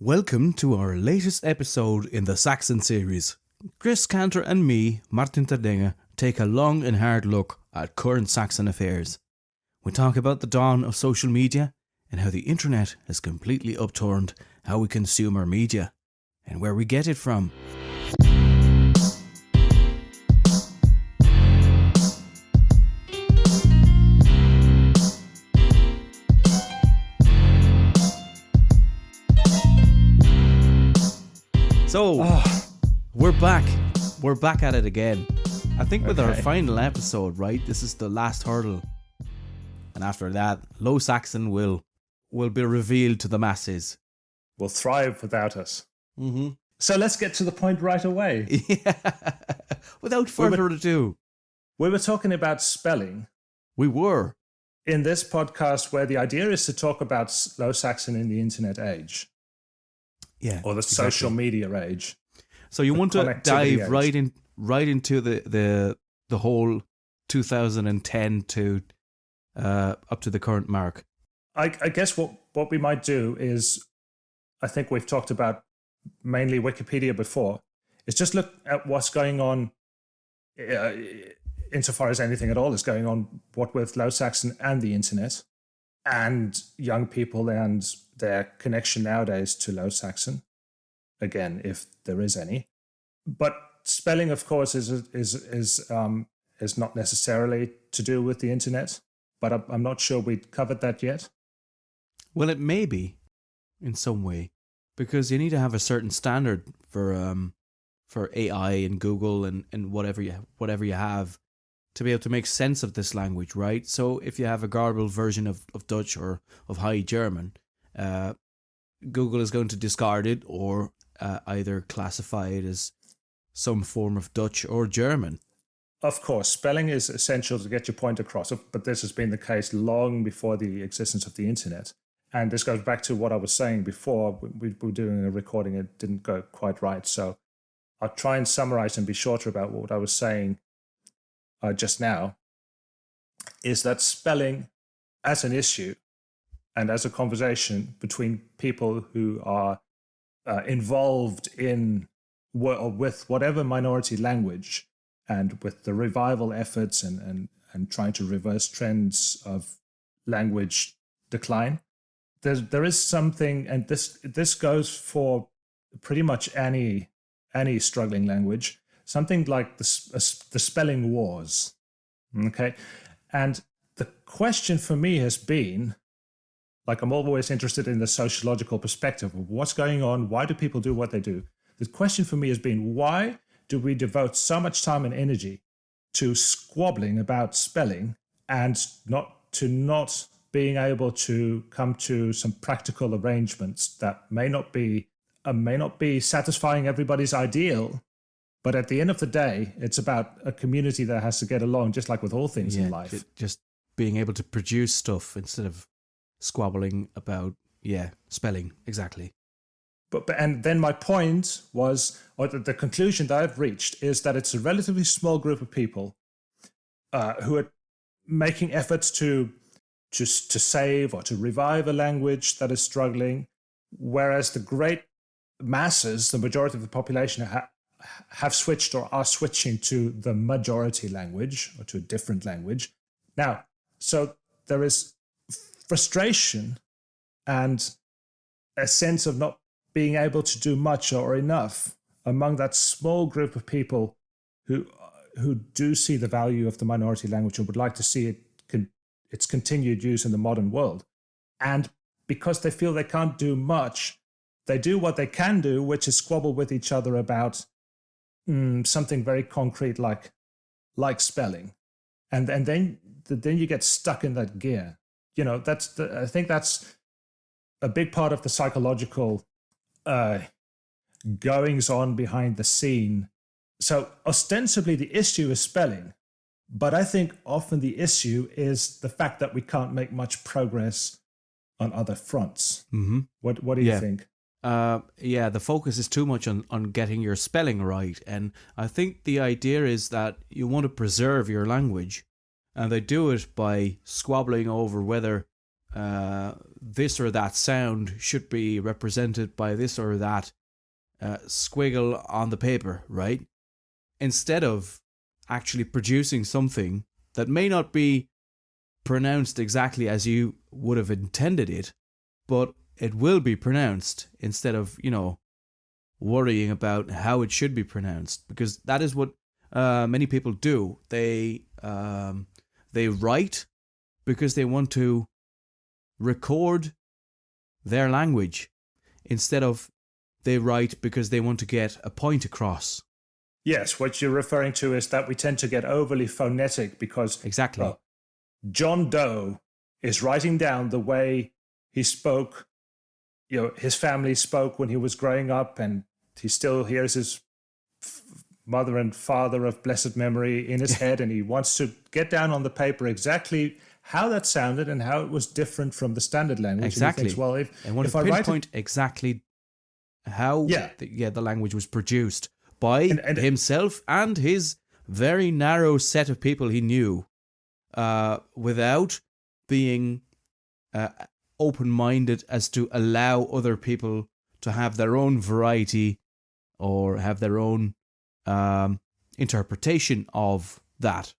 Welcome to our latest episode in the Saxon series. Chris Cantor and me, Martin Tardinga, take a long and hard look at current Saxon affairs. We talk about the dawn of social media and how the internet has completely upturned how we consume our media and where we get it from. So, we're back. We're back at it again. I think with our final episode, right? This is the last hurdle. And after that, Low Saxon will be revealed to the masses. Will thrive without us. Mm-hmm. So let's get to the point right away. Yeah. Without further ado. We were talking about spelling. We were. In this podcast where the idea is to talk about Low Saxon in the internet age. Yeah, or the social media age. So you want to dive right into the whole 2010 to up to the current mark. I guess what we might do is, I think we've talked about mainly Wikipedia before, is just look at what's going on, insofar as anything at all is going on, what with Low Saxon and the internet, and young people and their connection nowadays to Low Saxon, again, if there is any. But spelling, of course, is not necessarily to do with the internet, but I'm not sure we'd covered that yet. Well, it may be in some way, because you need to have a certain standard for AI and Google and whatever you have to be able to make sense of this language, right? So if you have a garbled version of Dutch or of High German, Google is going to discard it or either classify it as some form of Dutch or German. Of course, spelling is essential to get your point across, but this has been the case long before the existence of the internet. And this goes back to what I was saying before. We were doing a recording, it didn't go quite right. So I'll try and summarize and be shorter about what I was saying just now, is that spelling as an issue and as a conversation between people who are involved in with whatever minority language and with the revival efforts and trying to reverse trends of language decline, there is something, and this goes for pretty much any struggling language, something like the spelling wars. Okay, and the question for me has been, like, I'm always interested in the sociological perspective of what's going on. Why do people do what they do? The question for me has been, why do we devote so much time and energy to squabbling about spelling and not being able to come to some practical arrangements that may not be satisfying everybody's ideal, but at the end of the day, it's about a community that has to get along, just like with all things in life. Just being able to produce stuff instead of squabbling about spelling. Exactly. But and then my point was, or the conclusion that I've reached, is that it's a relatively small group of people who are making efforts to save or to revive a language that is struggling, whereas the great masses, the majority of the population, have switched or are switching to the majority language or to a different language. Now, so there is frustration and a sense of not being able to do much or enough among that small group of people who do see the value of the minority language and would like to see its continued use in the modern world. And because they feel they can't do much, they do what they can do, which is squabble with each other about something very concrete like spelling. And then you get stuck in that gear. You know, I think that's a big part of the psychological goings on behind the scene. So ostensibly the issue is spelling, but I think often the issue is the fact that we can't make much progress on other fronts. Mm-hmm. What do you think? The focus is too much on getting your spelling right. And I think the idea is that you want to preserve your language, and they do it by squabbling over whether this or that sound should be represented by this or that squiggle on the paper, right? Instead of actually producing something that may not be pronounced exactly as you would have intended it, but it will be pronounced, instead of, worrying about how it should be pronounced, because that is what many people do. They write because they want to record their language, instead of they write because they want to get a point across. Yes, what you're referring to is that we tend to get overly phonetic because Exactly. Well, John Doe is writing down the way he spoke, his family spoke when he was growing up, and he still hears his mother and father of blessed memory in his head, and he wants to get down on the paper exactly how that sounded and how it was different from the standard language. Exactly. And he thinks, well, if I pinpoint exactly how the language was produced by himself and his very narrow set of people he knew, without being open-minded as to allow other people to have their own variety or have their own interpretation of that.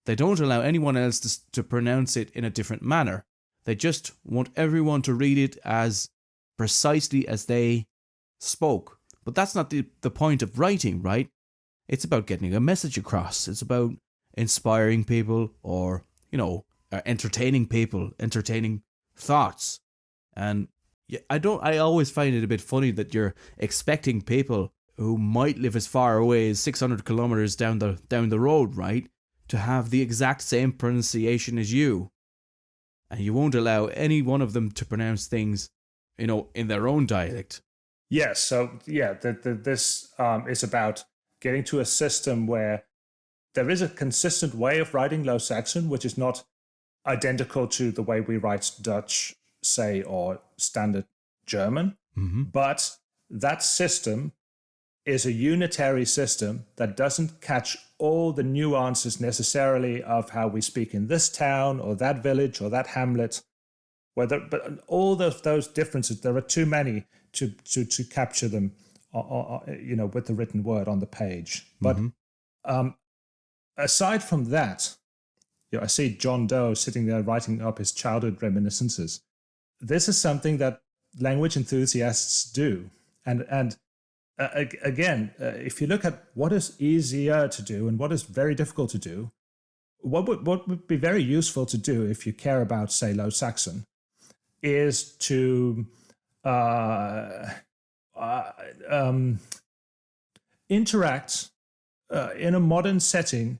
They don't allow anyone else to pronounce it in a different manner. They just want everyone to read it as precisely as they spoke. But that's not the point of writing, right? It's about getting a message across. It's about inspiring people, or, entertaining people, entertaining thoughts. And I always find it a bit funny that you're expecting people who might live as far away as 600 kilometers down the road, right, to have the exact same pronunciation as you. And you won't allow any one of them to pronounce things, in their own dialect. Yes. So, this is about getting to a system where there is a consistent way of writing Low Saxon, which is not identical to the way we write Dutch, say, or standard German. Mm-hmm. But that system is a unitary system that doesn't catch all the nuances necessarily of how we speak in this town or that village or that hamlet. But all those differences, there are too many to capture them, with the written word on the page. But aside from that, I see John Doe sitting there writing up his childhood reminiscences. This is something that language enthusiasts do, and again, if you look at what is easier to do and what is very difficult to do, what would be very useful to do if you care about, say, Low Saxon, is to interact in a modern setting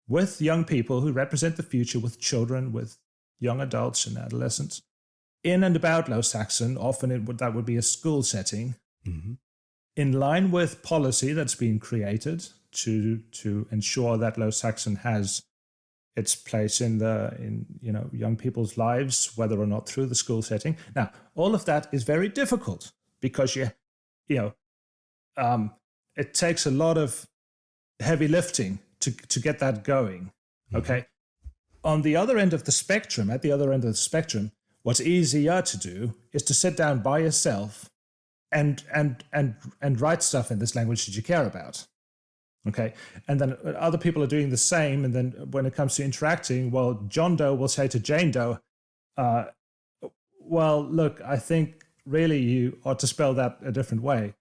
with young people who represent the future, with children, with young adults and adolescents, in and about Low Saxon. Often that would be a school setting, in line with policy that's been created to ensure that Low Saxon has its place in young people's lives, whether or not through the school setting. Now, all of that is very difficult because it takes a lot of heavy lifting to get that going. Okay. On the other end of the spectrum, what's easier to do is to sit down by yourself and write stuff in this language that you care about. Okay. And then other people are doing the same. And then when it comes to interacting, well, John Doe will say to Jane Doe, well, look, I think really you ought to spell that a different way.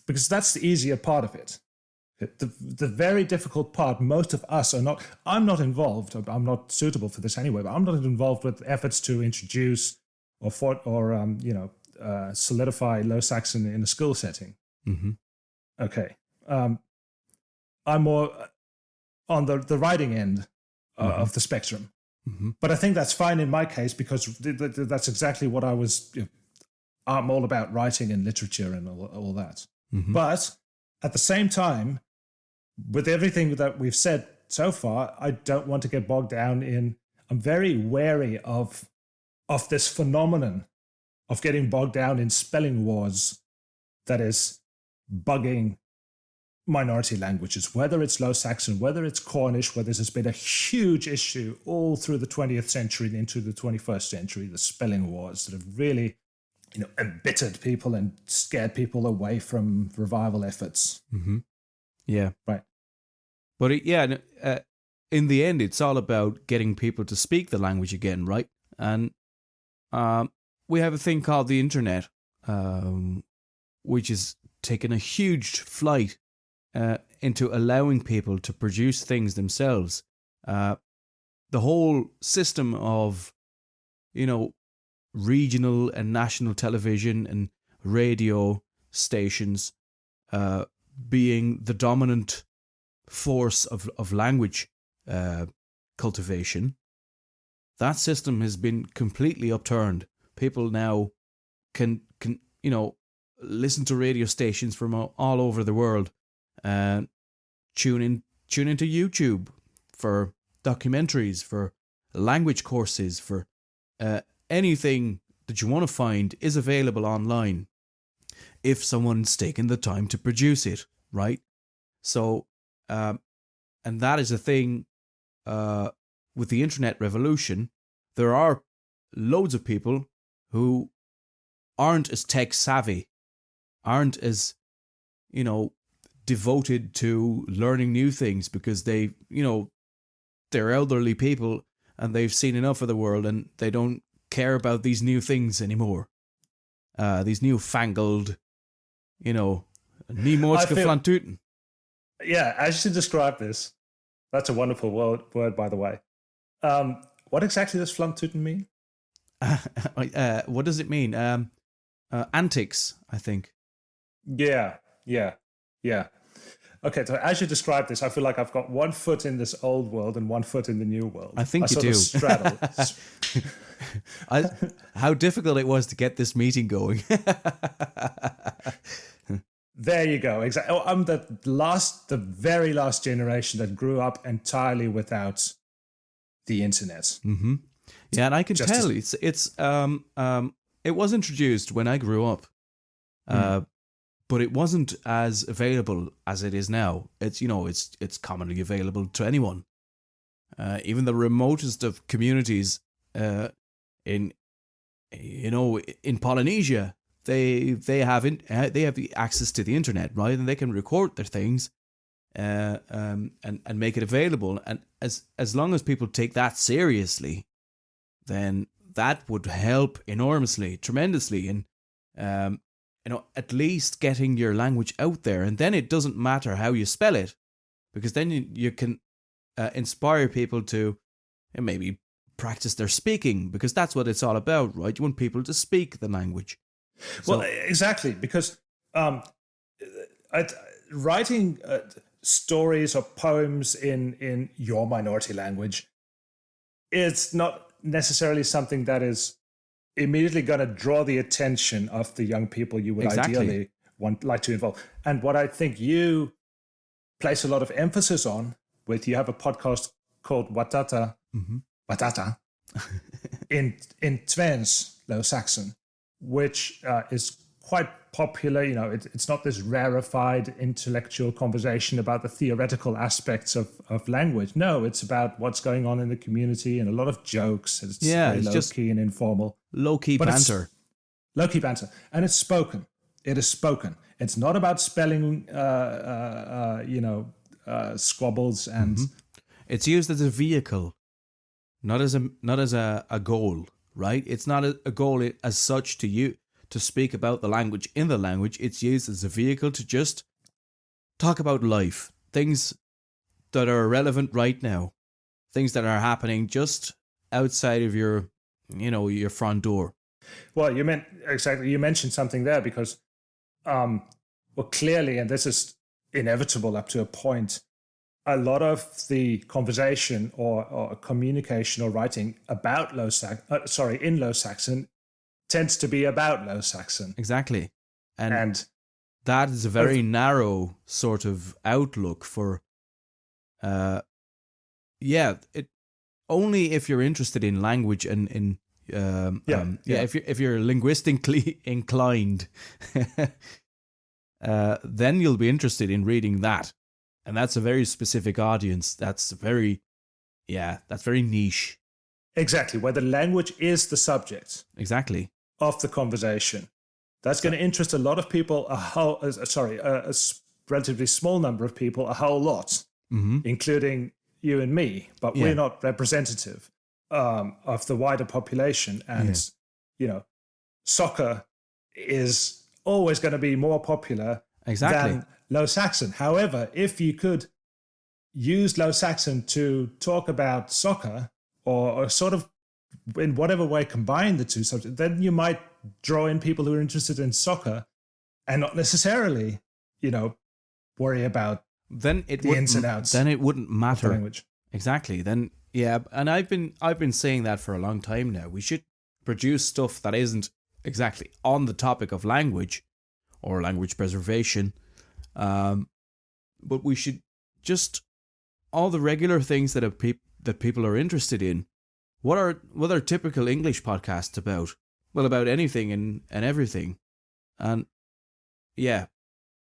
Because that's the easier part of it. The very difficult part, most of us are not. I'm not involved. I'm not suitable for this anyway. But I'm not involved with efforts to introduce or solidify Low Saxon in a school setting. Okay, I'm more on the writing end of the spectrum. But I think that's fine in my case because that's exactly what I was. I'm all about writing and literature and all that. But at the same time, with everything that we've said so far, I don't want to get bogged down in. I'm very wary of this phenomenon of getting bogged down in spelling wars that is bugging minority languages, whether it's Low Saxon, whether it's Cornish, where this has been a huge issue all through the 20th century and into the 21st century, the spelling wars that have really, embittered people and scared people away from revival efforts. Mm-hmm. Yeah. Right. But in the end, it's all about getting people to speak the language again, right? And we have a thing called the internet, which has taken a huge flight into allowing people to produce things themselves. The whole system of, regional and national television and radio stations being the dominant force of language cultivation, that system has been completely upturned. People now can listen to radio stations from all over the world, tune into YouTube for documentaries, for language courses, for anything that you want to find is available online if someone's taken the time to produce it, right? So, and that is a thing with the internet revolution. There are loads of people who aren't as tech savvy, aren't as, devoted to learning new things because they're elderly people and they've seen enough of the world and they don't care about these new things anymore. These newfangled, Niemotske Flantuten. Yeah, as you describe this, that's a wonderful word, by the way. What exactly does Flantuten mean? What does it mean? Antics, I think. Yeah. Okay, so as you describe this, I feel like I've got one foot in this old world and one foot in the new world. I think you do. Straddle. How difficult it was to get this meeting going. There you go. Exactly. I'm the very last generation that grew up entirely without the internet. Mm-hmm. Yeah, and I can tell it was introduced when I grew up, but it wasn't as available as it is now. It's commonly available to anyone, even the remotest of communities in Polynesia. They have the access to the internet, right, and they can record their things, and make it available. And as long as people take that seriously, then that would help enormously, tremendously, in at least getting your language out there. And then it doesn't matter how you spell it, because then you can inspire people to maybe practice their speaking, because that's what it's all about, right? You want people to speak the language. Well, exactly, because writing stories or poems in your minority language, it's not necessarily something that is immediately going to draw the attention of the young people you would ideally like to involve. And what I think you place a lot of emphasis on you have a podcast called Watata, in Twens, Low Saxon, which is quite popular. It's not this rarefied intellectual conversation about the theoretical aspects of language. No, it's about what's going on in the community and a lot of jokes. It's very low-key and informal. Low-key banter. Low-key banter. And it's spoken. It is spoken. It's not about spelling, squabbles and... Mm-hmm. It's used as a vehicle, not as a goal, right? It's not a goal as such to speak about the language in the language. It's used as a vehicle to just talk about life, things that are relevant right now, things that are happening just outside of your front door. Well, you mentioned something there because, clearly, and this is inevitable up to a point, a lot of the conversation or communication or writing about in Low Saxon tends to be about Low Saxon. Exactly. And that is a very narrow sort of outlook for, only if you're interested in language and if you're linguistically inclined, then you'll be interested in reading that. And that's a very specific audience. That's very niche. Exactly, where the language is the subject. Exactly. Of the conversation. That's going to interest a lot of people, a relatively small number of people, a whole lot, including you and me. But we're not representative of the wider population. And, soccer is always going to be more popular than Low Saxon. However, if you could use Low Saxon to talk about soccer or sort of in whatever way combine the two subjects, then you might draw in people who are interested in soccer and not necessarily, worry about the ins and outs. Then it wouldn't matter. The language. Exactly. Then, and I've been saying that for a long time now. We should produce stuff that isn't exactly on the topic of language or language preservation, but we should just all the regular things that people are interested in. What are typical English podcasts about? Well, about anything and everything. And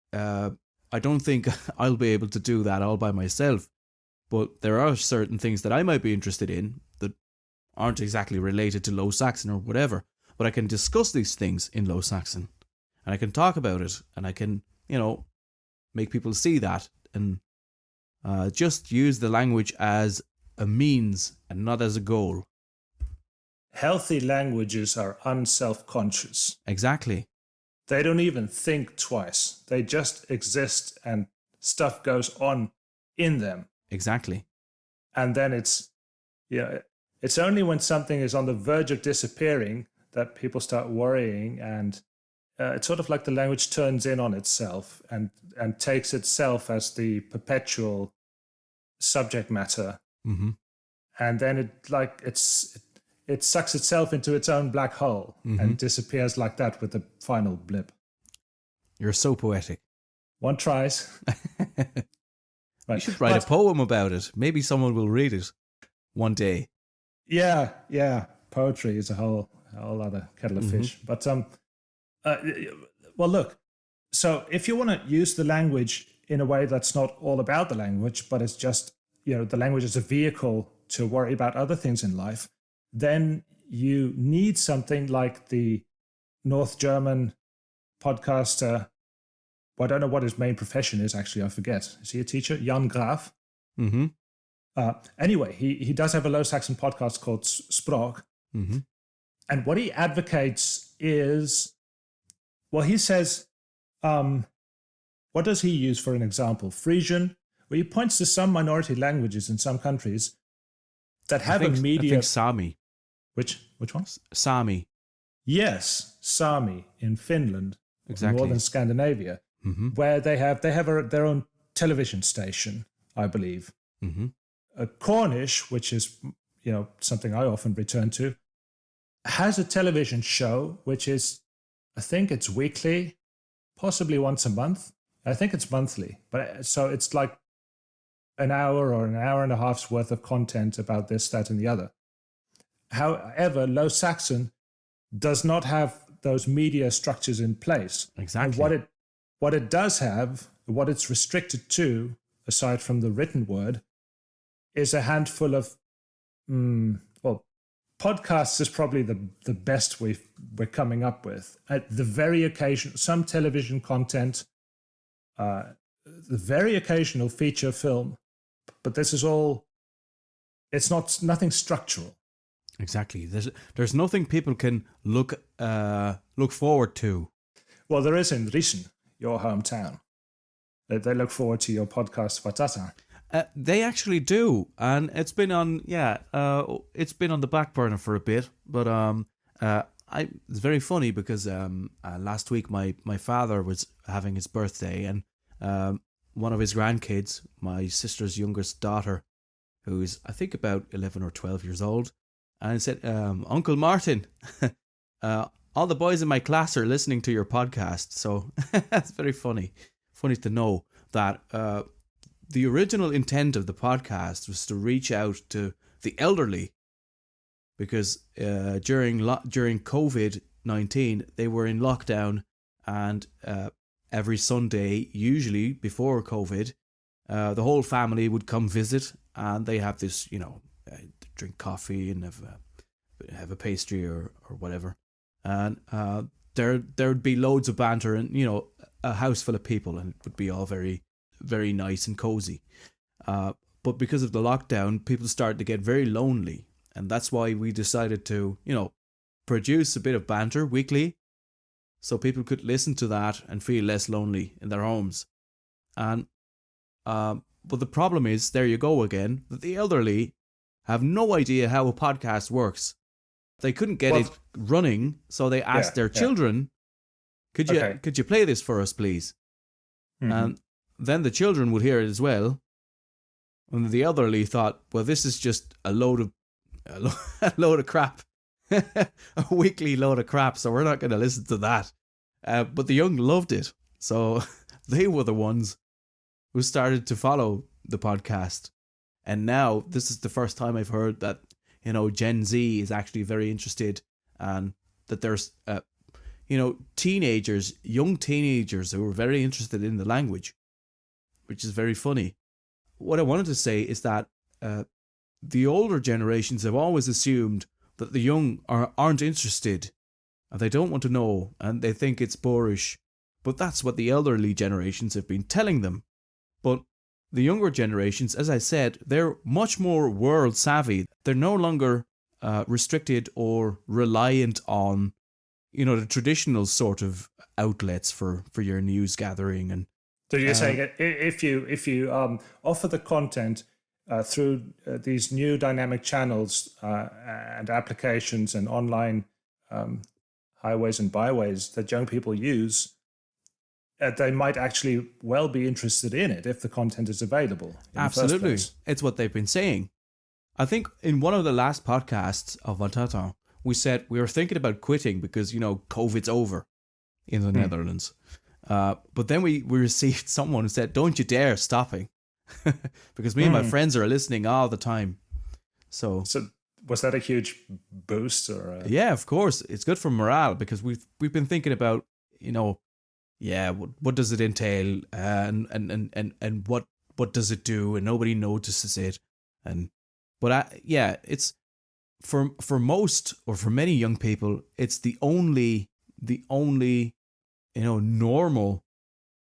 I don't think I'll be able to do that all by myself. But there are certain things that I might be interested in that aren't exactly related to Low Saxon or whatever. But I can discuss these things in Low Saxon. And I can talk about it. And I can, make people see that. And just use the language as a means and not as a goal. Healthy languages are unself-conscious. Exactly. They don't even think twice. They just exist and stuff goes on in them. Exactly. And then it's only when something is on the verge of disappearing that people start worrying, and it's sort of like the language turns in on itself and takes itself as the perpetual subject matter. Mm-hmm. And then it sucks itself into its own black hole and disappears like that with the final blip. You're so poetic. One tries. Right. You should write a poem about it. Maybe someone will read it one day. Yeah. Poetry is a whole other kettle of fish. But well, look. So if you want to use the language in a way that's not all about the language, but it's just the language is a vehicle to worry about other things in life, then you need something like the North German podcaster. Well, I don't know what his main profession is, actually. I forget. Is he a teacher? Jan Graaf. Mm-hmm. Anyway, he does have a Low Saxon podcast called Sprach. Mm-hmm. And what he advocates is, well, he says, what does he use for an example? Frisian, where he points to some minority languages in some countries that have a media. I think Sami. Which one? Sami. Yes, Sami in Finland, exactly. Northern Scandinavia, where they have their own television station, I believe. Cornish, which is something I often return to, has a television show which is, I think it's weekly, possibly once a month. I think it's monthly, but so it's like an hour or an hour and a half's worth of content about this, that, and the other. However, Low Saxon does not have those media structures in place. Exactly. And what it does have, what it's restricted to, aside from the written word, is a handful of, podcasts is probably the best we're coming up with. At the very occasion, some television content, the very occasional feature film, but this is all, it's nothing structural. Exactly. There's nothing people can look forward to. Well, there is in Riesen, your hometown. They look forward to your podcast, Vatata. They actually do, and it's been on the back burner for a bit. But it's very funny because last week my father was having his birthday, and one of his grandkids, my sister's youngest daughter, who's I think about 11 or 12 years old, and said, "Uncle Martin, all the boys in my class are listening to your podcast." So that's very funny to know that. The original intent of the podcast was to reach out to the elderly, because during COVID-19 they were in lockdown, and every Sunday, usually before COVID, the whole family would come visit, and they have this, drink coffee and have a pastry or whatever, and there would be loads of banter and a house full of people, and it would be all very, very nice and cozy. But because of the lockdown, people started to get very lonely, and that's why we decided to produce a bit of banter weekly, so people could listen to that and feel less lonely in their homes. And but the problem is, there you go again, that the elderly have no idea how a podcast works. They couldn't get it running, so they asked their children, could you play this for us, please? Mm-hmm. And then the children would hear it as well. And the elderly thought, well, this is just a load of crap. A weekly load of crap, so we're not going to listen to that. But the young loved it. So they were the ones who started to follow the podcast. And now this is the first time I've heard that, Gen Z is actually very interested, and that there's, young teenagers who are very interested in the language, which is very funny. What I wanted to say is that the older generations have always assumed that the young aren't interested, and they don't want to know, and they think it's boorish. But that's what the elderly generations have been telling them. But the younger generations, as I said, they're much more world savvy. They're no longer restricted or reliant on, the traditional sort of outlets for your news gathering. And so you're saying if you offer the content through these new dynamic channels and applications and online highways and byways that young people use, they might actually well be interested in it if the content is available. Absolutely. It's what they've been saying. I think in one of the last podcasts of Vatata, we said we were thinking about quitting because, COVID's over in the Netherlands. But then we received someone who said, don't you dare stopping. Because me and my friends are listening all the time. So was that a huge boost? Or Yeah, of course. It's good for morale, because we've been thinking about, what does it entail, and what does it do, and nobody notices it, it's for most, or for many young people, it's the only normal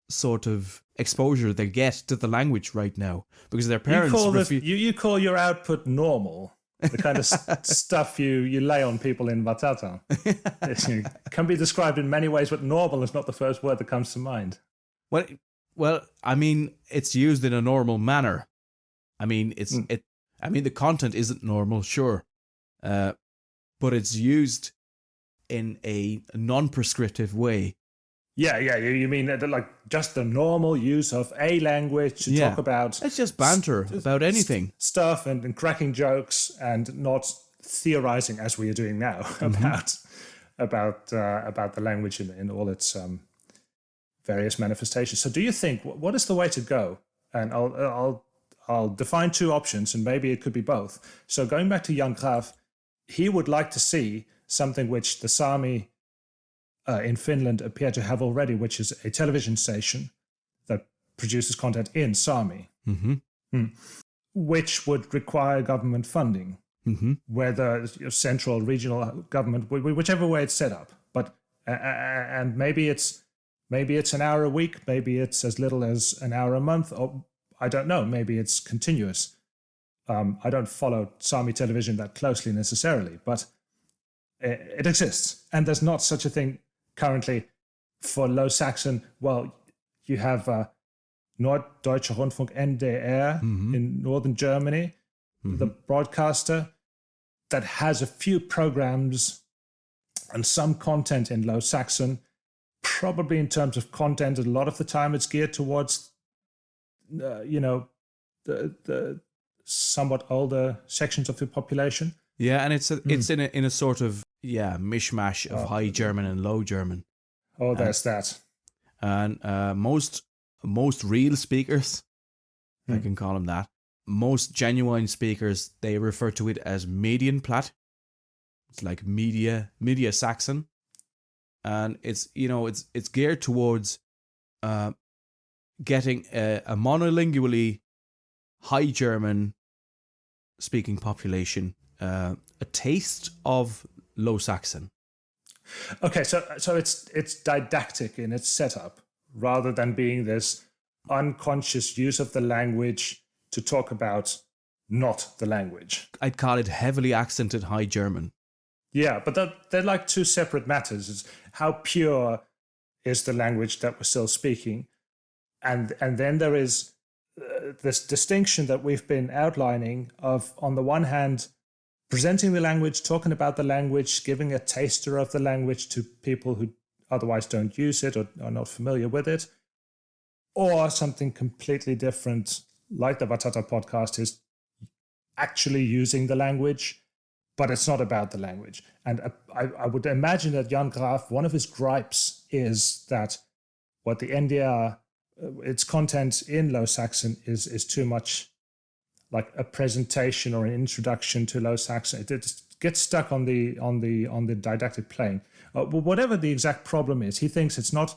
sort of exposure they get to the language right now, because their parents you call your output normal. The kind of stuff you lay on people in Vatata. It can be described in many ways, but normal is not the first word that comes to mind. Well, I mean, it's used in a normal manner. I mean, the content isn't normal, sure, but it's used in a non-prescriptive way. Yeah. You mean like just the normal use of a language to talk about? It's just banter about anything, stuff, and cracking jokes, and not theorizing as we are doing now about the language in all its various manifestations. So, do you think what is the way to go? And I'll define two options, and maybe it could be both. So, going back to Jan Graaf, he would like to see something which the Sami in Finland appear to have already, which is a television station that produces content in Sami, which would require government funding, whether central, regional government, whichever way it's set up. But and maybe it's an hour a week, maybe it's as little as an hour a month, or I don't know. Maybe it's continuous. I don't follow Sami television that closely necessarily, but it exists, and there's not such a thing currently for Low Saxon. Well, you have Norddeutscher Rundfunk NDR in northern Germany, the broadcaster that has a few programs and some content in Low Saxon. Probably in terms of content, a lot of the time it's geared towards, the somewhat older sections of the population. Yeah, and it's in a sort of mishmash of High German and Low German. Oh, there's that. And most real speakers, I can call them that, most genuine speakers, they refer to it as Medienplatt. It's like media Saxon, and it's it's geared towards getting a monolingually High German speaking population a taste of Low Saxon. Okay, so it's didactic in its setup rather than being this unconscious use of the language to talk about not the language. I'd call it heavily accented High German. Yeah, but they're like two separate matters. It's how pure is the language that we're still speaking, and then there is this distinction that we've been outlining of, on the one hand, presenting the language, talking about the language, giving a taster of the language to people who otherwise don't use it or are not familiar with it, or something completely different, like the Batata podcast is actually using the language, but it's not about the language. And I would imagine that Jan Graaf, one of his gripes is that what the NDR, its content in Low Saxon is too much like a presentation or an introduction to Low Saxon. It gets stuck on the didactic plane. Whatever the exact problem is, he thinks it's not.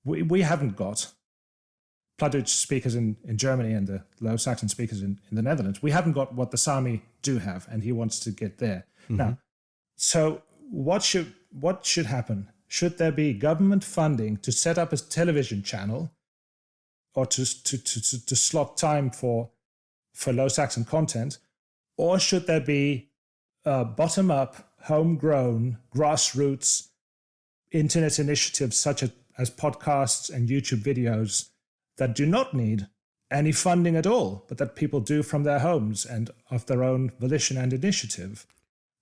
We haven't got Plattdeutsch speakers in Germany and the Low Saxon speakers in the Netherlands. We haven't got what the Sami do have, and he wants to get there. Mm-hmm. Now, so what should happen? Should there be government funding to set up a television channel, or to slot time for Low Saxon content, or should there be bottom-up, homegrown, grassroots internet initiatives such as podcasts and YouTube videos that do not need any funding at all, but that people do from their homes and of their own volition and initiative?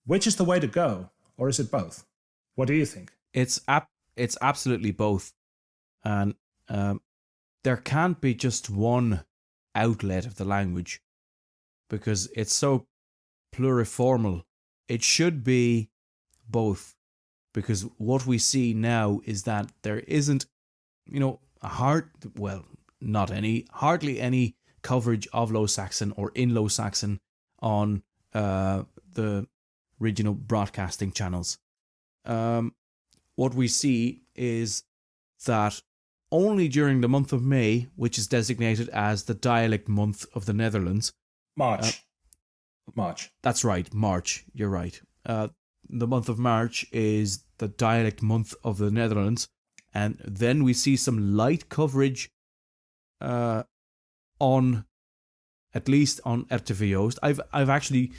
Which is the way to go, or is it both? What do you think? It's absolutely both, and there can't be just one outlet of the language because it's so pluriformal. It should be both, because what we see now is that there isn't, hardly any coverage of Low Saxon or in Low Saxon on the regional broadcasting channels. What we see is that only during the month of May, which is designated as the dialect month of the Netherlands. March. That's right, March. You're right. The month of March is the dialect month of the Netherlands. And then we see some light coverage on, at least on RTV Oost. I've actually,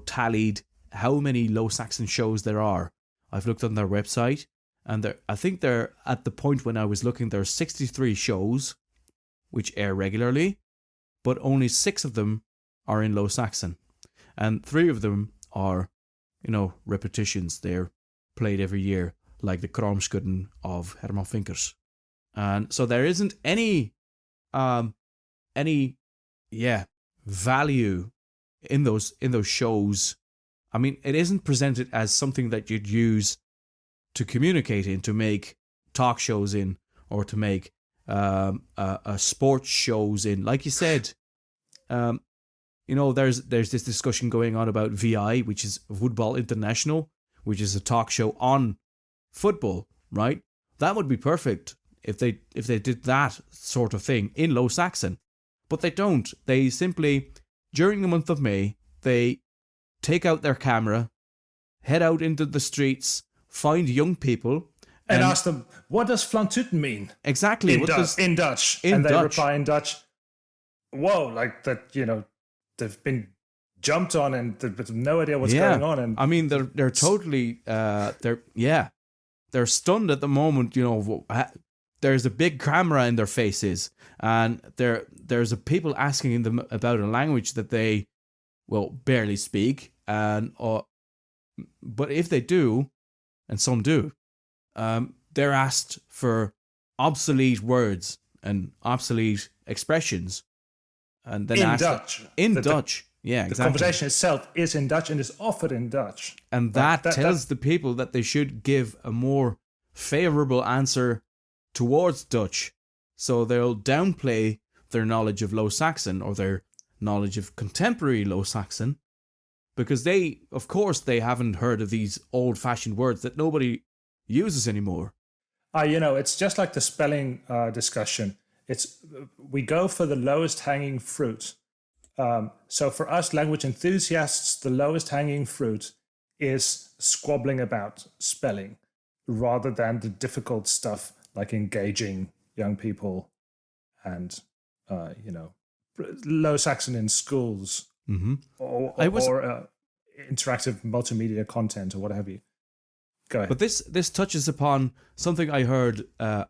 tallied how many Low Saxon shows there are. I've looked on their website, and I think they're at the point when I was looking, there are 63 shows which air regularly, but only 6 of them are in Low Saxon, and 3 of them are, repetitions. They're played every year, like the Kromskudden of Herman Vinkers. And so there isn't any value in those shows. I mean, it isn't presented as something that you'd use to communicate in, to make talk shows in, or to make sports shows in. Like you said, there's this discussion going on about VI, which is Voetbal International, which is a talk show on football, right? That would be perfect if they did that sort of thing in Low Saxon. But they don't. They simply, during the month of May, they take out their camera, head out into the streets, find young people, and ask them, what does Flantuten mean? Exactly. In Dutch. And they reply in Dutch, whoa, like that, they've been jumped on and they've no idea what's going on. And I mean, they're totally, they're stunned at the moment. There's a big camera in their faces, and there's people asking them about a language that they, barely speak, but if they do, and some do, they're asked for obsolete words and obsolete expressions, and then in Dutch. In Dutch. Yeah, exactly. The conversation itself is in Dutch and is offered in Dutch. And that tells the people that they should give a more favourable answer towards Dutch. So they'll downplay their knowledge of Low Saxon or their knowledge of contemporary Low Saxon, because they haven't heard of these old-fashioned words that nobody uses anymore. It's just like the spelling discussion. We go for the lowest hanging fruit. So for us language enthusiasts, the lowest hanging fruit is squabbling about spelling rather than the difficult stuff like engaging young people and, Low Saxon in schools or interactive multimedia content or what have you. Go ahead. But this touches upon something I heard a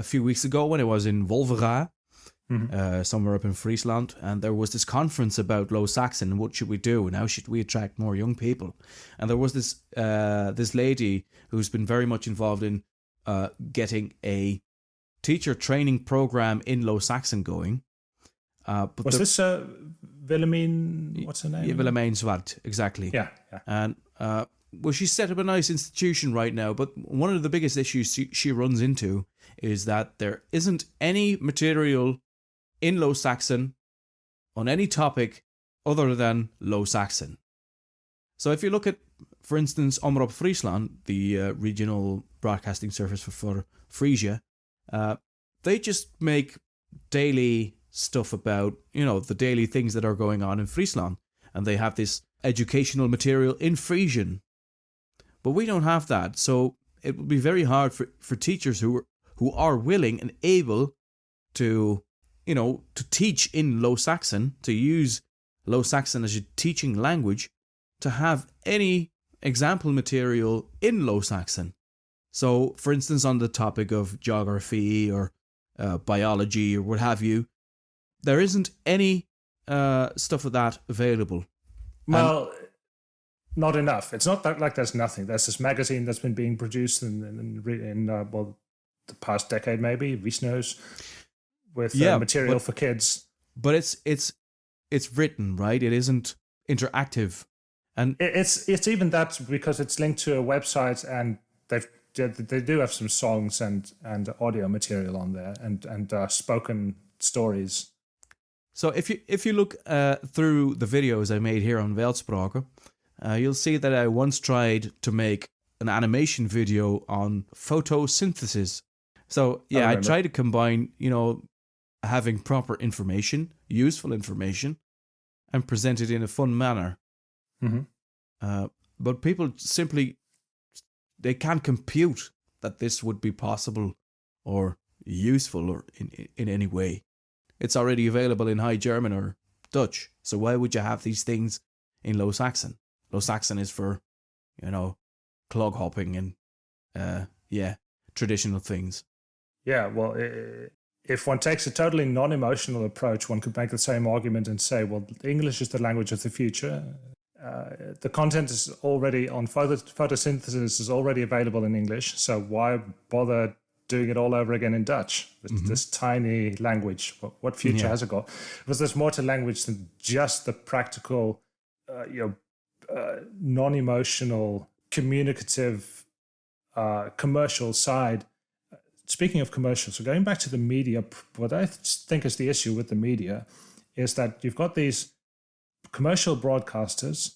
few weeks ago when I was in Wolvera, somewhere up in Friesland, and there was this conference about Low Saxon and what should we do and how should we attract more young people. And there was this lady who's been very much involved in getting a teacher training program in Low Saxon going. But was this Wilhelmine? What's her name? Yeah, Wilhelmine Zwart, exactly. Yeah. And well, she's set up a nice institution right now, but one of the biggest issues she runs into is that there isn't any material in Low Saxon on any topic other than Low Saxon. So if you look at, for instance, Omroep Friesland, the regional broadcasting service for Frisia, they just make daily stuff about, the daily things that are going on in Friesland. And they have this educational material in Frisian. But we don't have that. So it would be very hard for teachers who are willing and able to, to teach in Low Saxon, to use Low Saxon as a teaching language, to have any example material in Low Saxon. So, for instance, on the topic of geography or biology or what have you, there isn't any stuff of that available. Well, not enough. It's not that like there's nothing. There's this magazine that's been being produced in the past decade, maybe, Wiesno's, with material for kids. But it's written, right? It isn't interactive, and it's even that because it's linked to a website, and they do have some songs and audio material on there, and spoken stories. So if you look through the videos I made here on Weltsprache, you'll see that I once tried to make an animation video on photosynthesis. So yeah, I try to combine, having proper information, useful information, and present it in a fun manner. But people simply, they can't compute that this would be possible or useful or in any way. It's already available in High German or Dutch. So why would you have these things in Low Saxon? Low Saxon is for, clog hopping and, traditional things. Yeah, well, if one takes a totally non-emotional approach, one could make the same argument and say, well, English is the language of the future. The content is already on photosynthesis is already available in English. So why bother doing it all over again in Dutch? This tiny language. What future has it got? Because there's more to language than just the practical, non-emotional, communicative, commercial side. Speaking of commercials, so going back to the media, what I think is the issue with the media is that you've got these commercial broadcasters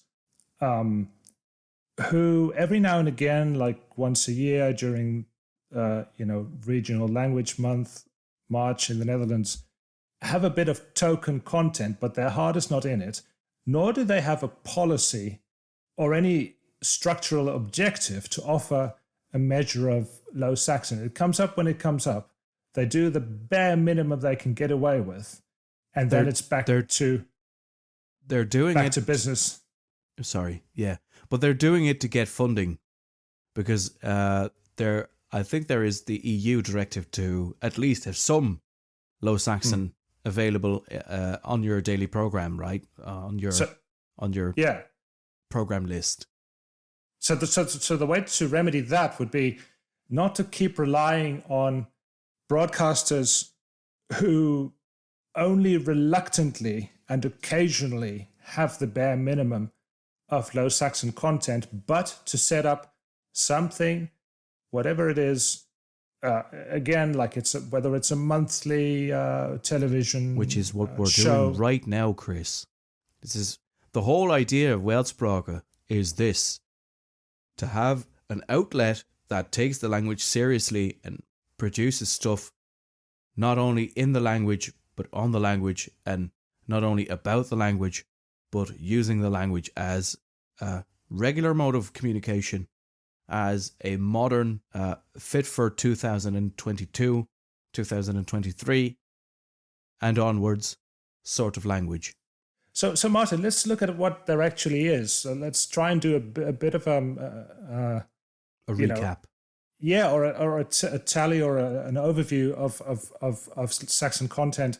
who every now and again, like once a year during, Regional Language Month, March in the Netherlands, have a bit of token content, but their heart is not in it, nor do they have a policy or any structural objective to offer a measure of Low Saxon. It comes up when it comes up. They do the bare minimum they can get away with, and then it's back to business. Sorry, yeah, but they're doing it to get funding because I think there is the EU directive to at least have some Low Saxon available on your daily program, right? On your program list. So the way to remedy that would be not to keep relying on broadcasters who only reluctantly and occasionally have the bare minimum of Low Saxon content, but to set up something, whatever it is, again, like whether it's a monthly television, which is what we're show. doing right now, Chris. This is the whole idea of Weltsprache is this: to have an outlet that takes the language seriously and produces stuff not only in the language, but on the language, and not only about the language, but using the language as a regular mode of communication, as a modern, fit for 2022, 2023, and onwards sort of language. So Martin, let's look at what there actually is. So let's try and do a bit of a recap. Or a tally or an overview of Saxon content.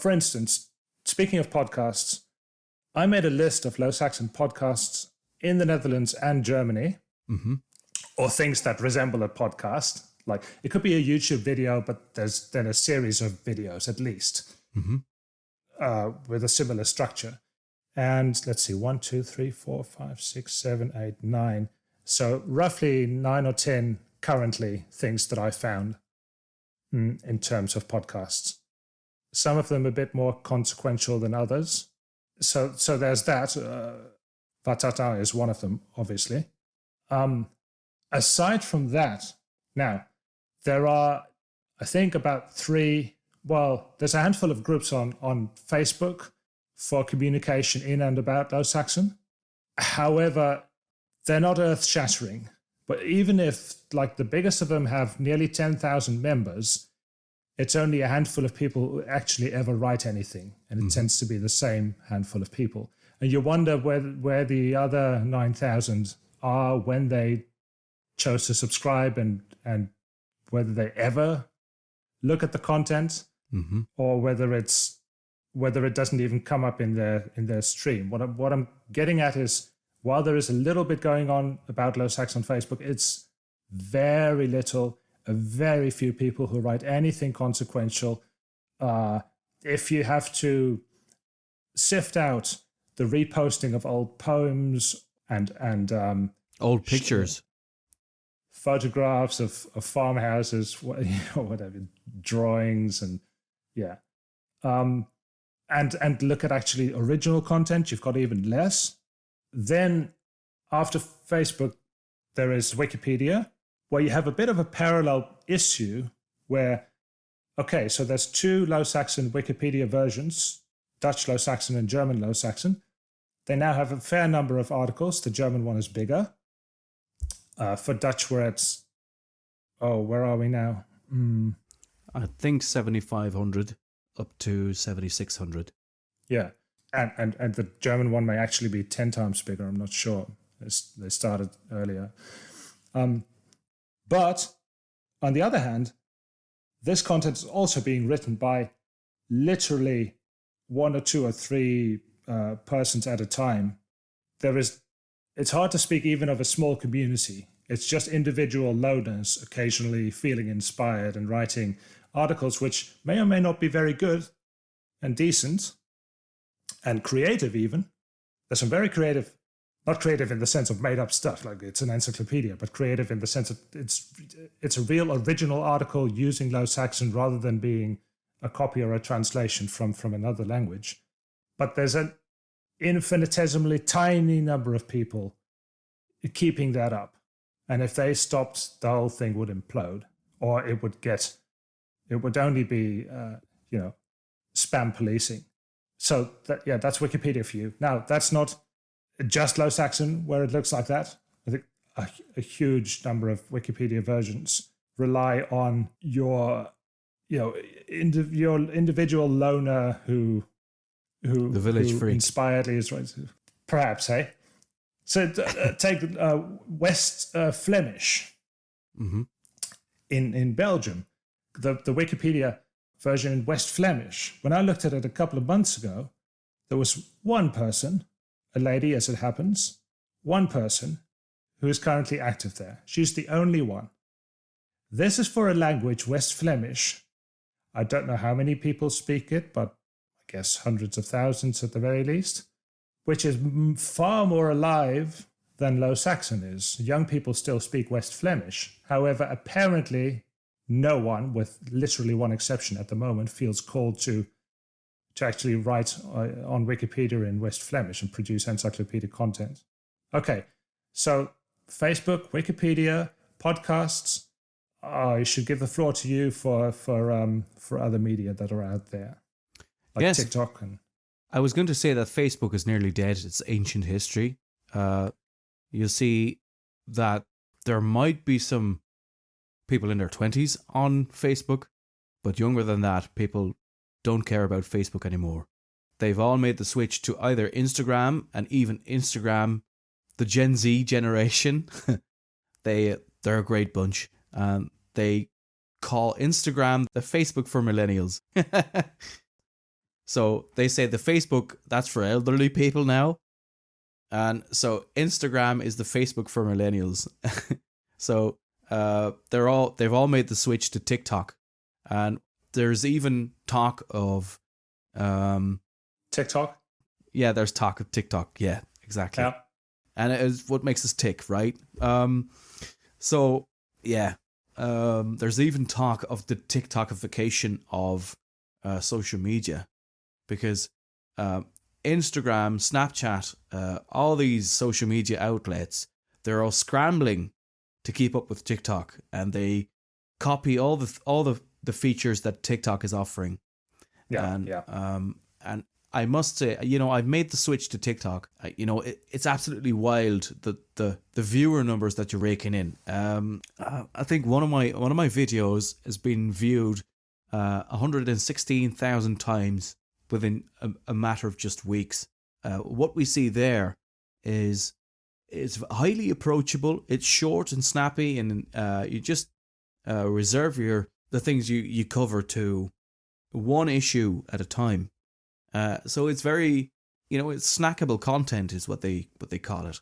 For instance, speaking of podcasts, I made a list of Low Saxon podcasts in the Netherlands and Germany, or things that resemble a podcast. Like it could be a YouTube video, but there's then a series of videos at least with a similar structure. And let's see, 1, 2, 3, 4, 5, 6, 7, 8, 9. So roughly 9 or 10 currently things that I found in terms of podcasts. Some of them a bit more consequential than others. So there's that. Vatata is one of them, obviously. Aside from that, now, there are, I think, about 3, well, there's a handful of groups on Facebook for communication in and about Low Saxon. However, they're not earth-shattering. But even if, like, the biggest of them have nearly 10,000 members, it's only a handful of people who actually ever write anything. And it tends to be the same handful of people. And you wonder where the other 9,000 are when they chose to subscribe and whether they ever look at the content or whether it doesn't even come up in their stream. What I'm getting at is, while there is a little bit going on about Low Saxon on Facebook, it's very little, a very few people who write anything consequential. If you have to sift out the reposting of old poems and old pictures, photographs of farmhouses, whatever, drawings, and and look at actually original content, you've got even less. Then after Facebook, there is Wikipedia, where you have a bit of a parallel issue where, okay, so there's 2 Low Saxon Wikipedia versions, Dutch Low Saxon and German Low Saxon. They now have a fair number of articles. The German one is bigger. For Dutch, we're at, where are we now? I think 7,500 up to 7,600. Yeah. And the German one may actually be 10 times bigger. I'm not sure. They started earlier. But on the other hand, this content is also being written by literally 1 or 2 or 3 persons at a time. It's hard to speak even of a small community. It's just individual loners occasionally feeling inspired and writing articles which may or may not be very good and decent and creative even. There's some very creative, not creative in the sense of made up stuff, like it's an encyclopedia, but creative in the sense that it's a real original article using Low Saxon rather than being a copy or a translation from another language. But there's an infinitesimally tiny number of people keeping that up. And if they stopped, the whole thing would implode, or it would only be, spam policing. So that's Wikipedia for you. Now, that's not just Low Saxon where it looks like that. I think a huge number of Wikipedia versions rely on your individual loner who the village who freak inspiredly is right. Perhaps, hey. So take West Flemish in Belgium. The Wikipedia version in West Flemish. When I looked at it a couple of months ago, there was one person, a lady as it happens, one person who is currently active there. She's the only one. This is for a language, West Flemish. I don't know how many people speak it, but I guess hundreds of thousands at the very least, which is far more alive than Low Saxon is. Young people still speak West Flemish. However, apparently no one, with literally one exception at the moment, feels called to actually write on Wikipedia in West Flemish and produce encyclopedic content. Okay, so Facebook, Wikipedia, podcasts, I should give the floor to you for other media that are out there, like Yes. TikTok. And I was going to say that Facebook is nearly dead. It's ancient history. You'll see that there might be some people in their 20s on Facebook, but younger than that, people don't care about Facebook anymore. They've all made the switch to either Instagram, and even Instagram, the Gen Z generation, they're a great bunch. They call Instagram the Facebook for millennials. So they say the Facebook, that's for elderly people now. And so Instagram is the Facebook for millennials. So they've all made the switch to TikTok. And there's even talk of TikTok? Yeah, there's talk of TikTok. Yeah, exactly. Yeah. And it is what makes us tick, right? So yeah. There's even talk of the TikTokification of social media, because Instagram, Snapchat, all these social media outlets, they're all scrambling to keep up with TikTok, and they copy all the features that TikTok is offering. And I must say, I've made the switch to TikTok. It's absolutely wild the viewer numbers that you're raking in. I think one of my videos has been viewed 116,000 times within a matter of just weeks. What we see there is highly approachable. It's short and snappy, and you just reserve the things you cover to one issue at a time. So it's very, it's snackable content is what they call it.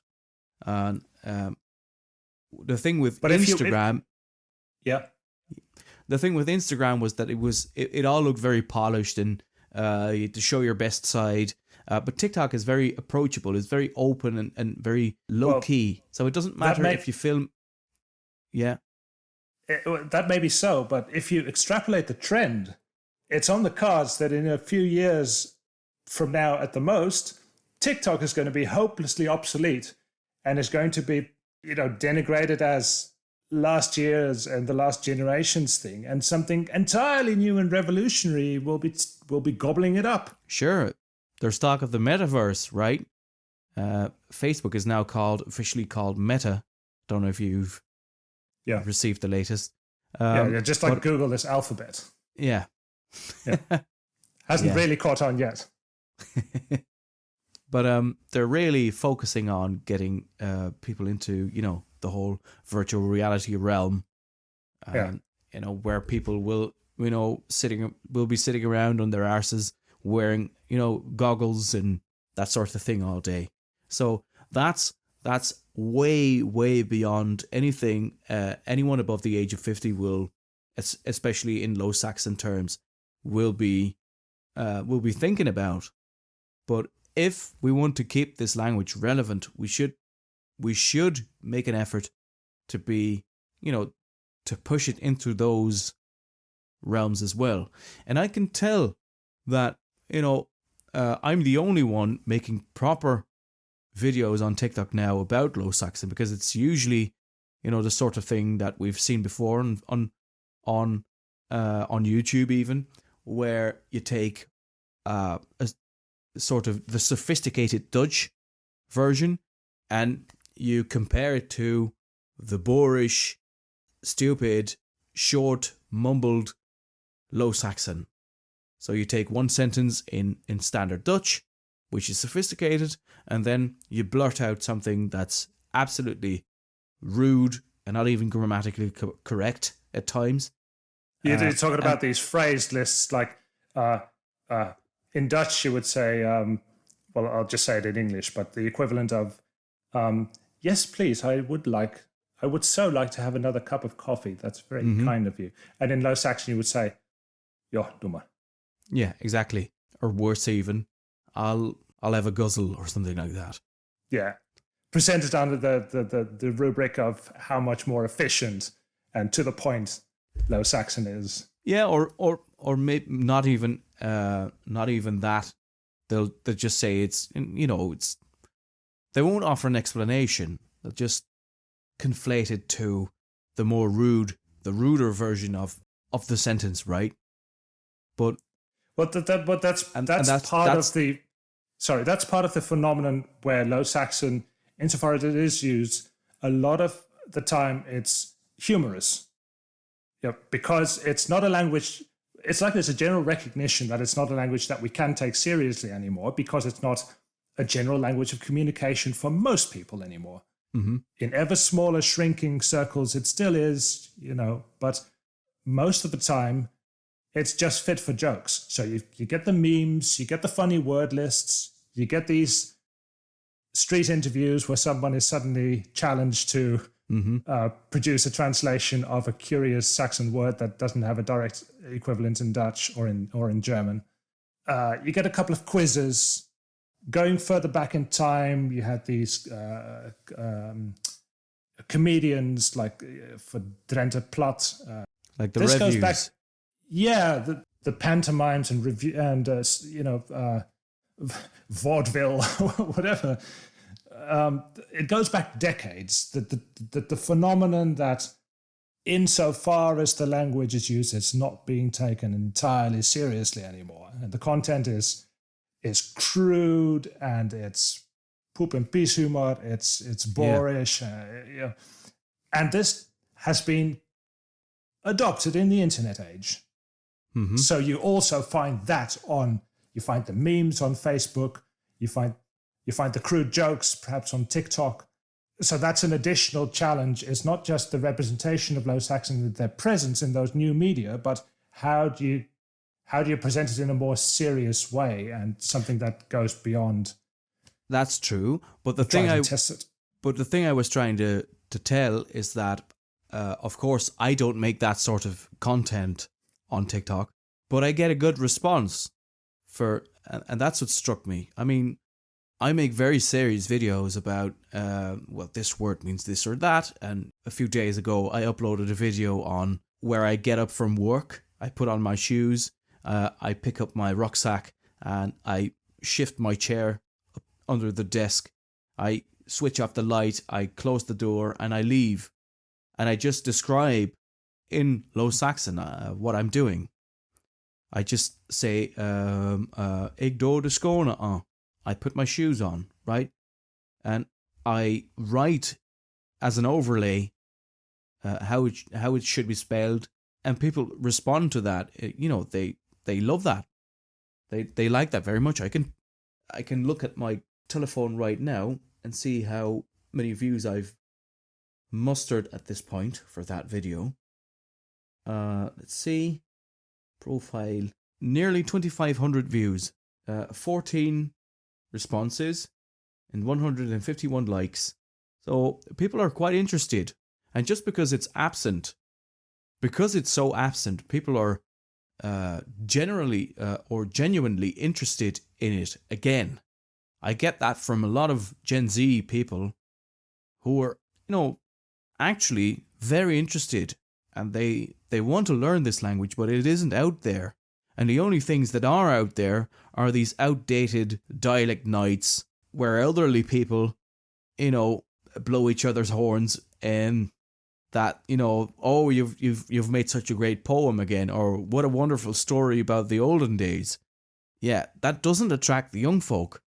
And the thing with Instagram, the thing with Instagram was that it all looked very polished, and you had to show your best side. But TikTok is very approachable. It's very open and very low key. So it doesn't matter if you film. Yeah. That may be so, but if you extrapolate the trend, it's on the cards that in a few years from now at the most, TikTok is going to be hopelessly obsolete and is going to be, denigrated as last year's and the last generation's thing, and something entirely new and revolutionary will be gobbling it up. Sure. There's talk of the metaverse, right? Facebook is now officially called Meta. Don't know if you've received the latest. Just like Google this alphabet. Yeah. Hasn't really caught on yet. But they're really focusing on getting people into, the whole virtual reality realm. Where people will, will be sitting around on their arses wearing, goggles and that sort of thing all day. So that's way, way beyond anything anyone above the age of 50 will, especially in Low Saxon terms, will be thinking about. But if we want to keep this language relevant, we should make an effort to be, to push it into those realms as well. And I can tell that, I'm the only one making proper videos on TikTok now about Low Saxon, because it's usually, the sort of thing that we've seen before on YouTube even, where you take a sort of the sophisticated Dutch version and you compare it to the boorish, stupid, short, mumbled Low Saxon. So you take one sentence in standard Dutch, which is sophisticated, and then you blurt out something that's absolutely rude and not even grammatically correct at times. You're talking about these phrase lists, like in Dutch you would say, well, I'll just say it in English, but the equivalent of, yes, please, I would so like to have another cup of coffee. That's very kind of you. And in Low Saxon you would say, ja, doe maar. Yeah, exactly. Or worse even, I'll have a guzzle or something like that. Yeah. Presented under the rubric of how much more efficient and to the point Low Saxon is. Yeah, or maybe not even that. They'll just say it's they won't offer an explanation. They'll just conflate it to the ruder version of the sentence, right? But that's part of the phenomenon where Low Saxon, insofar as it is used, a lot of the time it's humorous. Because it's not a language. It's like there's a general recognition that it's not a language that we can take seriously anymore, because it's not a general language of communication for most people anymore. Mm-hmm. In ever smaller, shrinking circles, it still is, but most of the time, it's just fit for jokes. So you get the memes, you get the funny word lists, you get these street interviews where someone is suddenly challenged to produce a translation of a curious Saxon word that doesn't have a direct equivalent in Dutch or in German. You get a couple of quizzes. Going further back in time, you had these comedians like for Drenthe Plat. Like the this reviews. Goes back, the pantomimes and review and vaudeville, whatever. It goes back decades. The phenomenon that, insofar as the language is used, it's not being taken entirely seriously anymore, and the content is crude and it's poop and piss humor. It's boorish, and this has been adopted in the internet age. Mm-hmm. So you also find that you find the memes on Facebook, you find the crude jokes perhaps on TikTok. So that's an additional challenge. It's not just the representation of Low Saxon and their presence in those new media, but how do you present it in a more serious way and something that goes beyond? That's true, but the thing I was trying to tell is that, of course, I don't make that sort of content on TikTok, but I get a good response and that's what struck me. I mean, I make very serious videos about, this word means this or that. And a few days ago, I uploaded a video on where I get up from work. I put on my shoes, I pick up my rucksack, and I shift my chair up under the desk. I switch off the light, I close the door, and I leave. And I just describe in Low Saxon what I'm doing. I just say, "Ik doe de skone aan." I put my shoes on, right? And I write as an overlay how it should be spelled, and people respond to that. They love that. They like that very much. I can look at my telephone right now and see how many views I've mustered at this point for that video. Let's see. Profile. Nearly 2,500 views. 14 responses and 151 likes. So people are quite interested. And just because it's so absent, people are generally or genuinely interested in it again. I get that from a lot of Gen Z people who are, actually very interested, and they want to learn this language, but it isn't out there. And the only things that are out there are these outdated dialect nights where elderly people, blow each other's horns and that, oh, you've made such a great poem again, or what a wonderful story about the olden days. Yeah, that doesn't attract the young folk.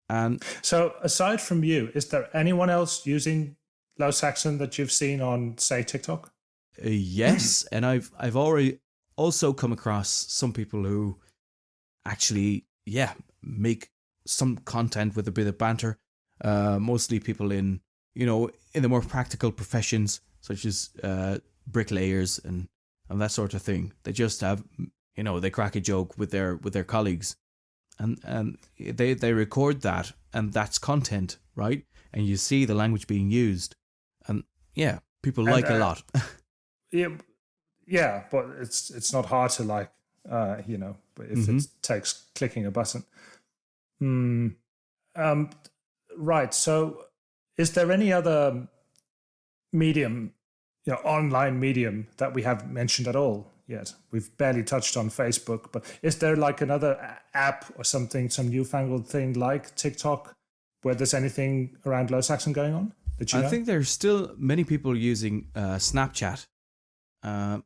And so aside from you, is there anyone else using Low Saxon that you've seen on, say, TikTok? Yes, and I've already also come across some people who actually, make some content with a bit of banter. Mostly people in the more practical professions, such as bricklayers and that sort of thing. They just have, they crack a joke with their colleagues, and they record that, and that's content, right? And you see the language being used, and people like a lot. Yeah, but it's not hard to like, but if it takes clicking a button. Right. So, is there any other medium, online medium that we haven't mentioned at all yet? We've barely touched on Facebook, but is there like another app or something, some newfangled thing like TikTok, where there's anything around Low Saxon going on? that you I know? think there's still many people using Snapchat. And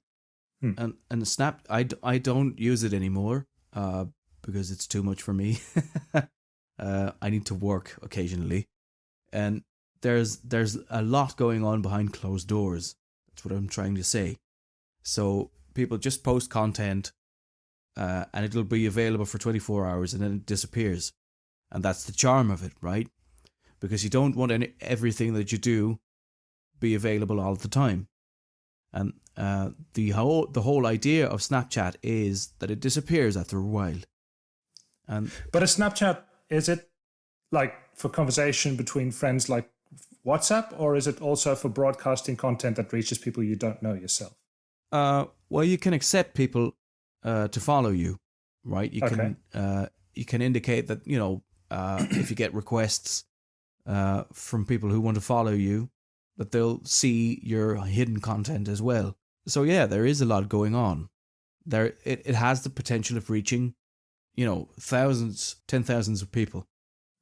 I don't use it anymore because it's too much for me. I need to work occasionally, and there's a lot going on behind closed doors. That's what I'm trying to say. So people just post content, and it'll be available for 24 hours, and then it disappears, and that's the charm of it, right? Because you don't want everything that you do be available all the time. And the whole idea of Snapchat is that it disappears after a while. But a Snapchat, is it like for conversation between friends like WhatsApp, or is it also for broadcasting content that reaches people you don't know yourself? Well, you can accept people to follow you, right? You can indicate that, if you get requests from people who want to follow you, that they'll see your hidden content as well. So yeah, there is a lot going on. It has the potential of reaching, thousands, 10,000s of people.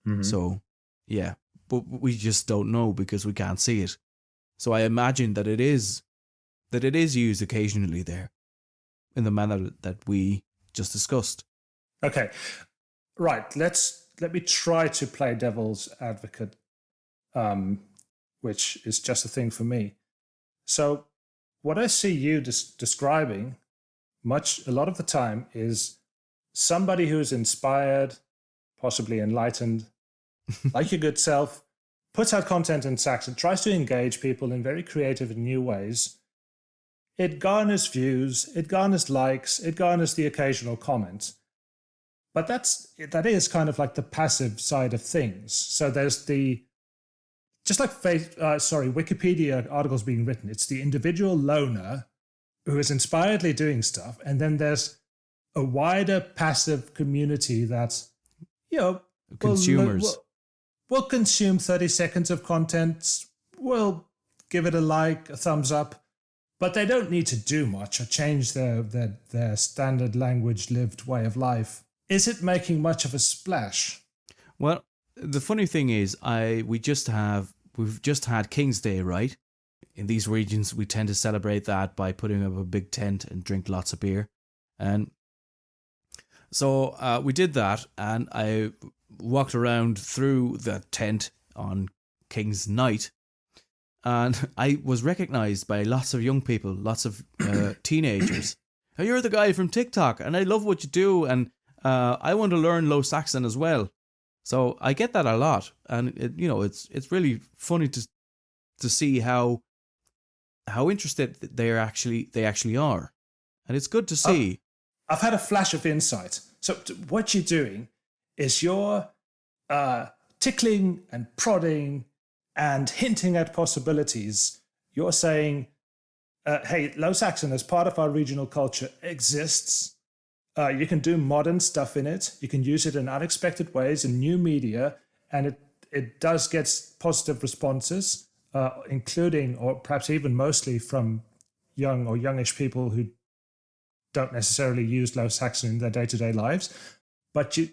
Mm-hmm. So yeah, but we just don't know because we can't see it. So I imagine that it is used occasionally there in the manner that we just discussed. Okay. Right. Let me try to play devil's advocate, which is just a thing for me. So what I see you describing a lot of the time is somebody who's inspired, possibly enlightened, like your good self, puts out content in Saxon, tries to engage people in very creative and new ways. It garners views, it garners likes, it garners the occasional comment. But that is kind of like the passive side of things. So there's just like Wikipedia articles being written, it's the individual loner who is inspiredly doing stuff, and then there's a wider passive community that's, consumers will consume 30 seconds of content, will give it a like, a thumbs up, but they don't need to do much or change their standard language, lived way of life. Is it making much of a splash? Well, the funny thing is, we've just had King's Day, right? In these regions, we tend to celebrate that by putting up a big tent and drink lots of beer. And so we did that, and I walked around through the tent on King's Night, and I was recognized by lots of young people, lots of teenagers. Oh, you're the guy from TikTok, and I love what you do, and I want to learn Low Saxon as well. So I get that a lot, and it's really funny to see how interested they actually are, and it's good to see. I've had a flash of insight. So what you're doing is you're tickling and prodding and hinting at possibilities. You're saying, hey, Low Saxon as part of our regional culture exists. You can do modern stuff in it. You can use it in unexpected ways in new media, and it does get positive responses, including, or perhaps even mostly, from young or youngish people who don't necessarily use Low Saxon in their day-to-day lives. But you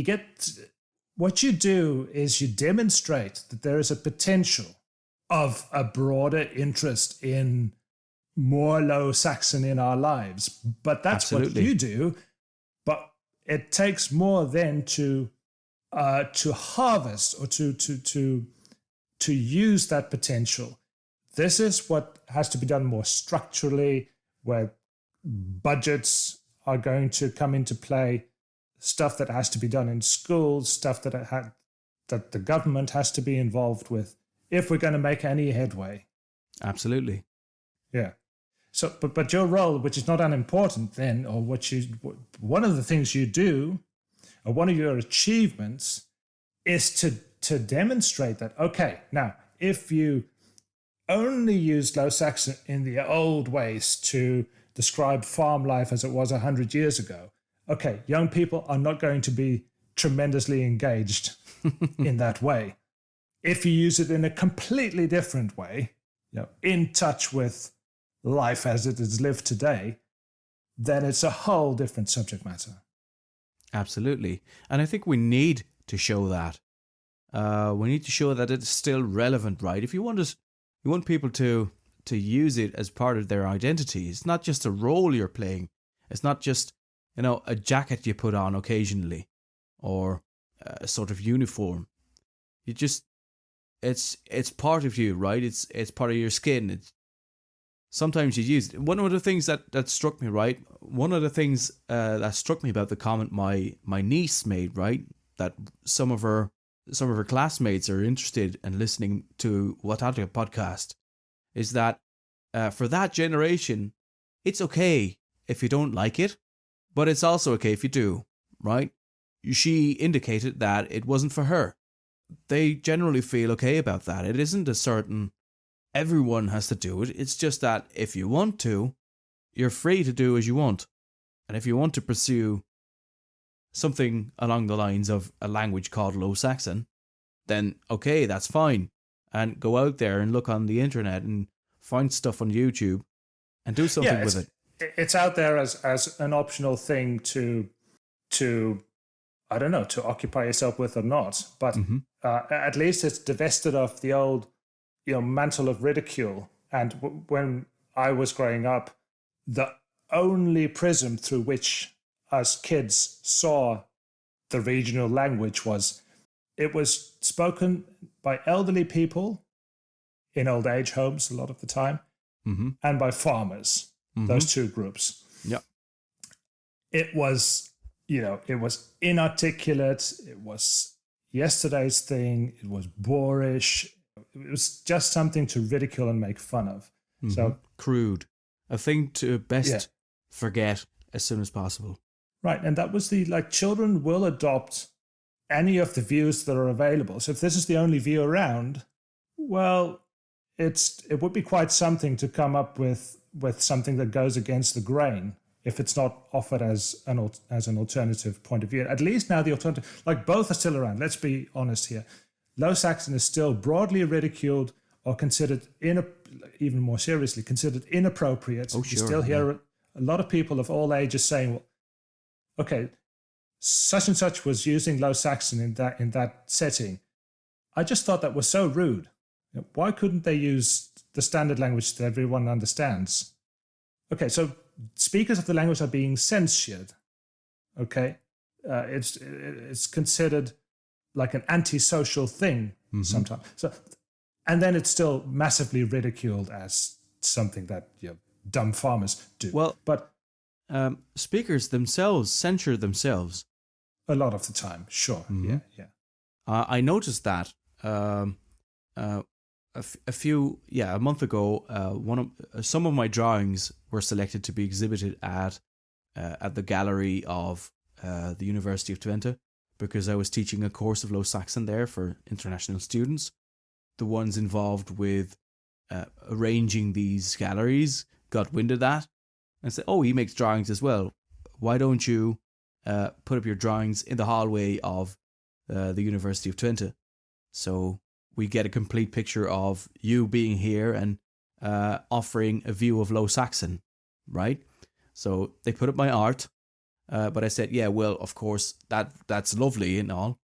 get, what you do is you demonstrate that there is a potential of a broader interest in more Low Saxon in our lives. But that's Absolutely. What you do. But it takes more then to harvest or to use that potential. This is what has to be done more structurally, where budgets are going to come into play, stuff that has to be done in schools, stuff that the government has to be involved with, if we're going to make any headway. Absolutely. Yeah. So, but your role, which is not unimportant then, or one of the things you do, or one of your achievements, is to demonstrate that, okay, now, if you only used Low Saxon in the old ways to describe farm life as it was 100 years ago, okay, young people are not going to be tremendously engaged in that way. If you use it in a completely different way, in touch with life as it is lived today, then it's a whole different subject matter. Absolutely. And I think we need to show that. We need to show that it's still relevant, right? If you want people to use it as part of their identity. It's not just a role you're playing. It's not just, a jacket you put on occasionally, or a sort of uniform. It's part of you, right? It's part of your skin. Sometimes you use it. One of the things that struck me, right? One of the things that struck me about the comment my niece made, right? That some of her classmates are interested in listening to Watatka podcast, is that for that generation, it's okay if you don't like it, but it's also okay if you do, right? She indicated that it wasn't for her. They generally feel okay about that. It isn't a certain everyone has to do it. It's just that if you want to, you're free to do as you want. And if you want to pursue something along the lines of a language called Low Saxon, then okay, that's fine. And go out there and look on the internet and find stuff on YouTube and do something with it. It's out there as an optional thing to I don't know, to occupy yourself with or not. But at least it's divested of the old, mantle of ridicule. And when I was growing up, the only prism through which us kids saw the regional language was it was spoken by elderly people in old age homes a lot of the time, and by farmers, those two groups. Yeah. It was, it was inarticulate. It was yesterday's thing. It was boorish. It was just something to ridicule and make fun of. So crude, a thing to best forget as soon as possible. Right, and that was children will adopt any of the views that are available. So if this is the only view around, well, it would be quite something to come up with something that goes against the grain if it's not offered as an alternative point of view. At least now the alternative, both are still around. Let's be honest here. Low Saxon is still broadly ridiculed or considered, even more seriously, considered inappropriate. Oh, sure. You still hear a lot of people of all ages saying, well, okay, such and such was using Low Saxon in that setting. I just thought that was so rude. Why couldn't they use the standard language that everyone understands? Okay, so speakers of the language are being censured. Okay, it's considered like an antisocial thing sometimes. So, and then it's still massively ridiculed as something that dumb farmers do. Well, but speakers themselves censure themselves a lot of the time. Sure, yeah. I noticed that a month ago. Some of my drawings were selected to be exhibited at the gallery of the University of Twente, because I was teaching a course of Low Saxon there for international students. The ones involved with arranging these galleries got wind of that and said, "Oh, he makes drawings as well. Why don't you put up your drawings in the hallway of the University of Twente, so we get a complete picture of you being here and offering a view of Low Saxon," right? So they put up my art, but I said, yeah, well, of course that's lovely and all,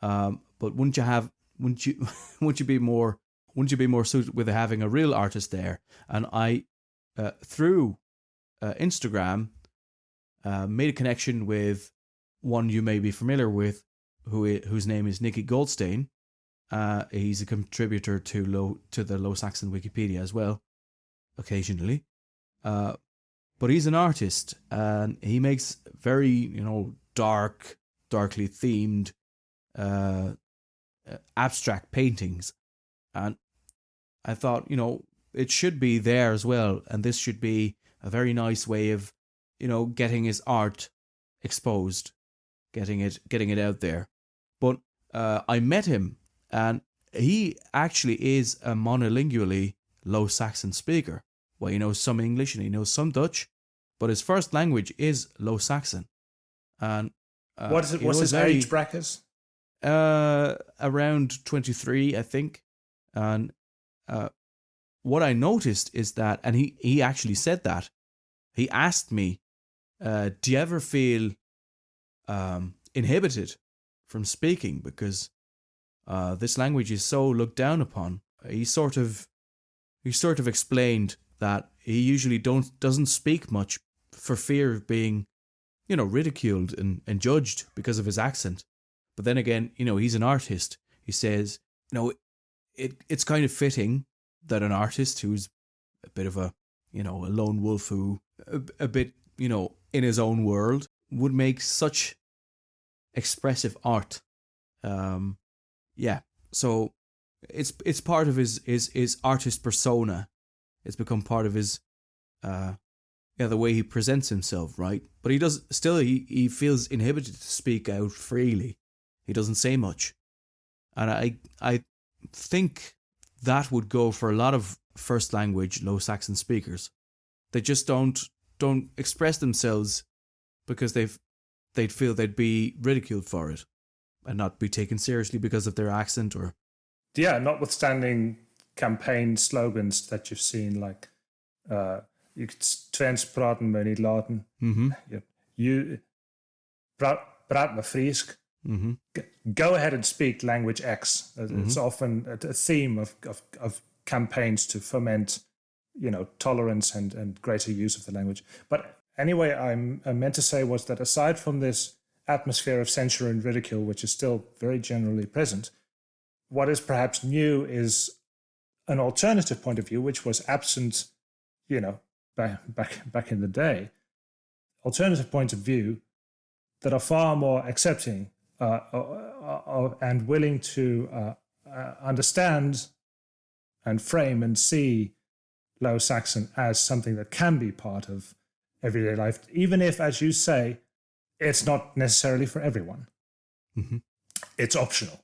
but wouldn't you be more suited with having a real artist there? And I through Instagram made a connection with one you may be familiar with, whose name is Nicky Goldstein. He's a contributor to the Low Saxon Wikipedia as well, occasionally. But he's an artist, and he makes very, darkly themed, abstract paintings. And I thought, it should be there as well, and this should be a very nice way of, getting his art exposed, getting it out there. But I met him, and he actually is a monolingually Low Saxon speaker. Well, he knows some English and he knows some Dutch, but his first language is Low Saxon. And what is it? What's his age bracket? Around 23, I think. And what I noticed is that, and he actually said that, he asked me, do you ever feel inhibited from speaking? Because this language is so looked down upon. He sort of explained that he usually doesn't speak much for fear of being, ridiculed and judged because of his accent. But then again, he's an artist. He says, it's kind of fitting that an artist who's a bit of a lone wolf who a bit, in his own world would make such expressive art. So it's part of his artist persona. It's become part of his the way he presents himself, right? But he feels inhibited to speak out freely. He doesn't say much. And I think that would go for a lot of first language Low Saxon speakers. They just don't express themselves because they'd feel they'd be ridiculed for it and not be taken seriously because of their accent or... Yeah, notwithstanding campaign slogans that you've seen, like you could Twents praten maar niet laten. Mm-hmm. You praat maar Fries. Mm-hmm. Go ahead and speak language X. It's often a theme of campaigns to foment, tolerance and greater use of the language. But anyway, I meant to say was that aside from this atmosphere of censure and ridicule, which is still very generally present, what is perhaps new is an alternative point of view, which was absent, back in the day. Alternative points of view that are far more accepting and willing to understand and frame and see Low Saxon as something that can be part of everyday life, even if, as you say, it's not necessarily for everyone. Mm-hmm. It's optional,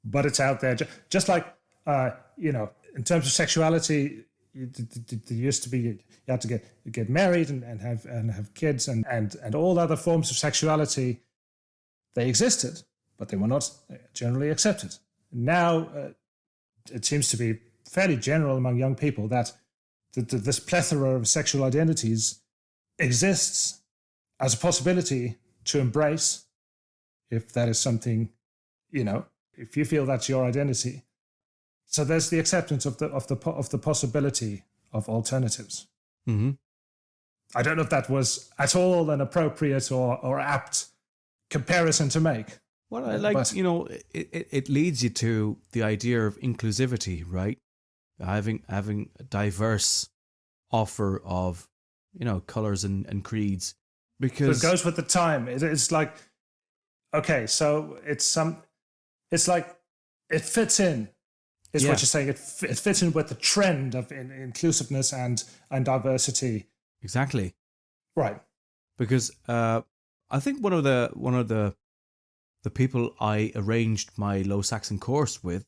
but it's out there. Just like, in terms of sexuality, there used to be, you had to get married and have kids and all other forms of sexuality. They existed, but they were not generally accepted. Now, it seems to be fairly general among young people that this plethora of sexual identities exists as a possibility to embrace, if that is something, if you feel that's your identity. So there's the acceptance of the possibility of alternatives. Mm-hmm. I don't know if that was at all an appropriate or apt comparison to make. Well, it leads you to the idea of inclusivity, right? Having a diverse offer of, colors and creeds, because it goes with the time. It's like, okay, so it's like it fits in. Is what you're saying. It fits in with the trend of inclusiveness and diversity. Exactly. Right. Because I think one of the people I arranged my Low Saxon course with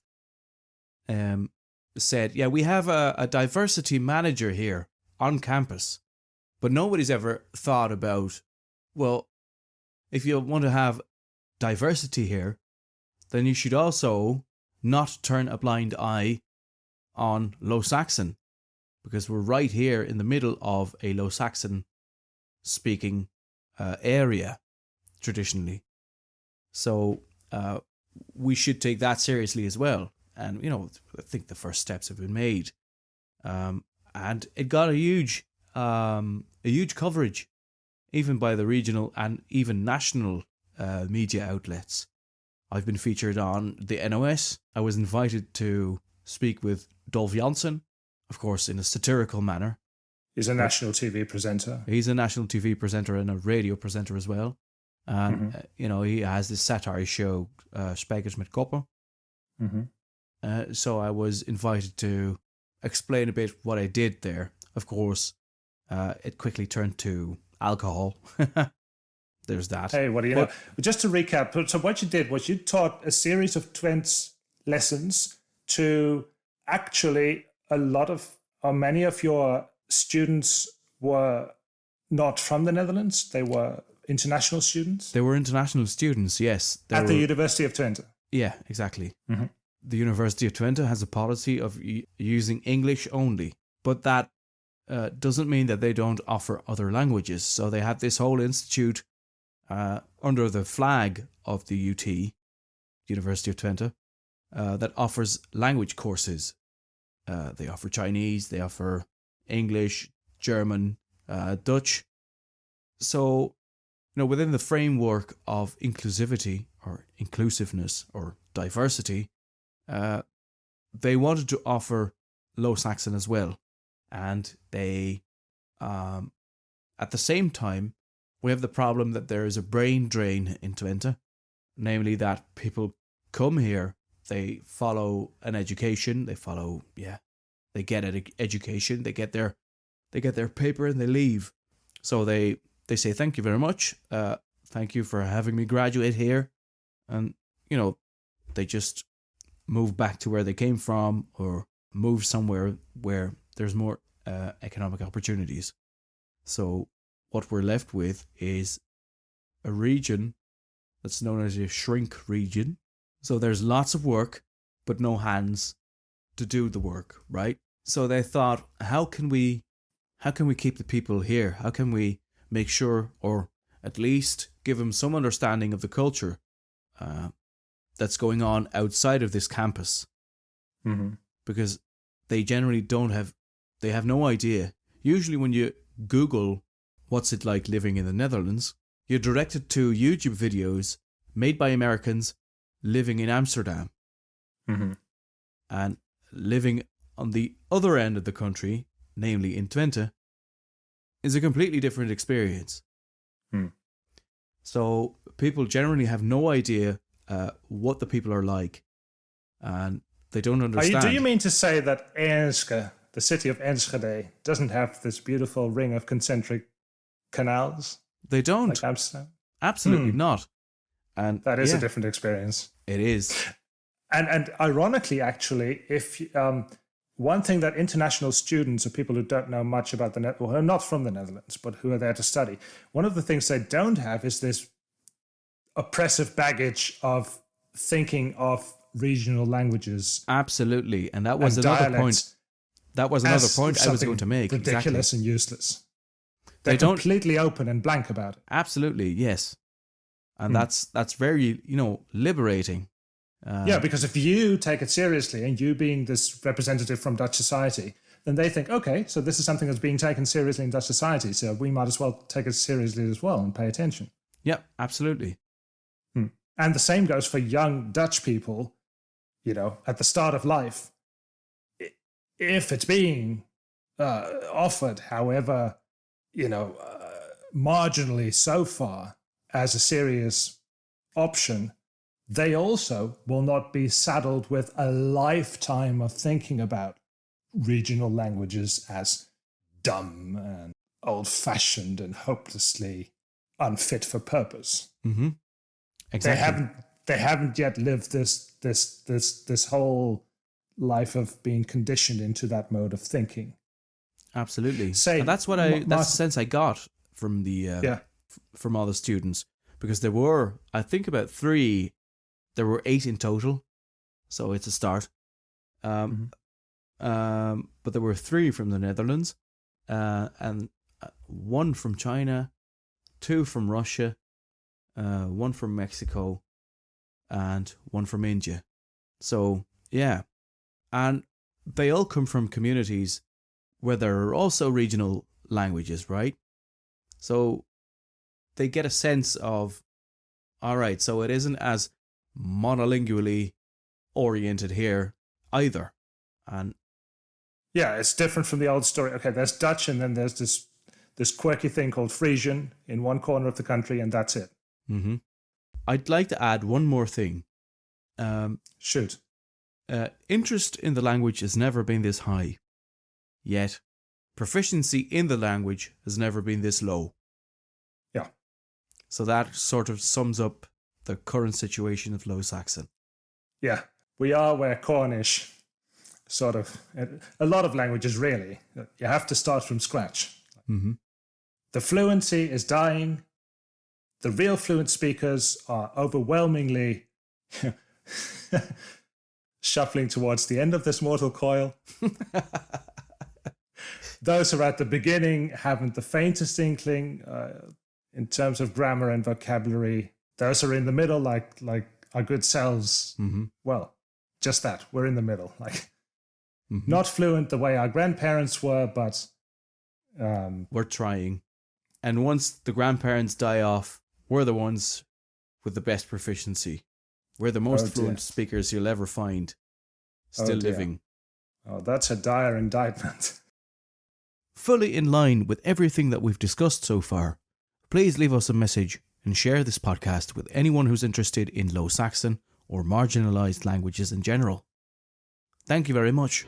said, yeah, we have a diversity manager here on campus, but nobody's ever thought about, well, if you want to have diversity here, then you should also not turn a blind eye on Low Saxon, because we're right here in the middle of a Low Saxon speaking area traditionally. So we should take that seriously as well. And, I think the first steps have been made. And it got a huge coverage, even by the regional and even national media outlets. I've been featured on the NOS. I was invited to speak with Dolph Janssen, of course, in a satirical manner. He's a national TV presenter. He's a national TV presenter and a radio presenter as well. And, he has this satire show, Spijkers met Koppen. Mm-hmm. So I was invited to explain a bit what I did there. Of course, it quickly turned to alcohol. There's that. Hey, what do you know? Just to recap, so what you did was you taught a series of Twents lessons to actually many of your students were not from the Netherlands. They were international students. They were international students, yes. At the University of Twente. Yeah, exactly. Mm-hmm. The University of Twente has a policy of using English only, but that doesn't mean that they don't offer other languages. So they have this whole institute under the flag of the UT, University of Twente, that offers language courses. They offer Chinese, they offer English, German, Dutch. So, within the framework of inclusivity or inclusiveness or diversity, they wanted to offer Low Saxon as well. And they, at the same time, we have the problem that there is a brain drain in Twente, namely that people come here, they follow an education, they get an education, they get their paper and they leave. So they say, thank you very much, thank you for having me graduate here, and they just move back to where they came from or move somewhere where there's more economic opportunities. So what we're left with is a region that's known as a shrink region. So there's lots of work, but no hands to do the work, right? So they thought, how can we keep the people here? How can we make sure, or at least give them some understanding of the culture that's going on outside of this campus? Mm-hmm. Because they generally they have no idea. Usually when you Google what's it like living in the Netherlands, you're directed to YouTube videos made by Americans living in Amsterdam. Mm-hmm. And living on the other end of the country, namely in Twente, is a completely different experience. Mm. So people generally have no idea what the people are like, and they don't understand. Do you mean to say that Enschede, the city of Enschede, doesn't have this beautiful ring of concentric canals? They don't. Like Amsterdam? Absolutely not. And that is a different experience. It is. And ironically, actually, if one thing that international students or people who don't know much about who are not from the Netherlands, but who are there to study, one of the things they don't have is this oppressive baggage of thinking of regional languages. Absolutely. And that was another point. That was another point I was going to make. Ridiculous and useless. They're don't completely open and blank about it. Absolutely, yes. And that's very, liberating. Because if you take it seriously, and you being this representative from Dutch society, then they think, okay, so this is something that's being taken seriously in Dutch society, so we might as well take it seriously as well and pay attention. Yep, absolutely. And the same goes for young Dutch people, at the start of life. If it's being offered, however, marginally so far as a serious option, they also will not be saddled with a lifetime of thinking about regional languages as dumb and old-fashioned and hopelessly unfit for purpose. Mm-hmm. Exactly. They haven't yet lived this whole life of being conditioned into that mode of thinking. Absolutely. And that's that's the sense I got from the from all the students, because there were, I think, about 3. There were 8 in total, so it's a start. But there were 3 from the Netherlands, and 1 from China, 2 from Russia, 1 from Mexico, and 1 from India. So, yeah. And they all come from communities where there are also regional languages, right? So they get a sense of, all right, so it isn't as monolingually oriented here either. And it's different from the old story. Okay, there's Dutch, and then there's this quirky thing called Frisian in one corner of the country, and that's it. Mm-hmm. I'd like to add one more thing. Shoot. Interest in the language has never been this high, yet proficiency in the language has never been this low. Yeah. So that sort of sums up the current situation of Low Saxon. Yeah, we are where Cornish, sort of, a lot of languages really, you have to start from scratch. Mm-hmm. The fluency is dying. The real fluent speakers are overwhelmingly shuffling towards the end of this mortal coil. Those who are at the beginning haven't the faintest inkling in terms of grammar and vocabulary. Those who are in the middle, like our good selves, mm-hmm. well, just that. We're in the middle. Like, Mm-hmm. not fluent the way our grandparents were, but we're trying. And once the grandparents die off, we're the ones with the best proficiency. We're the most fluent speakers you'll ever find. Still living. Oh, that's a dire indictment. Fully in line with everything that we've discussed so far, please leave us a message and share this podcast with anyone who's interested in Low Saxon or marginalised languages in general. Thank you very much.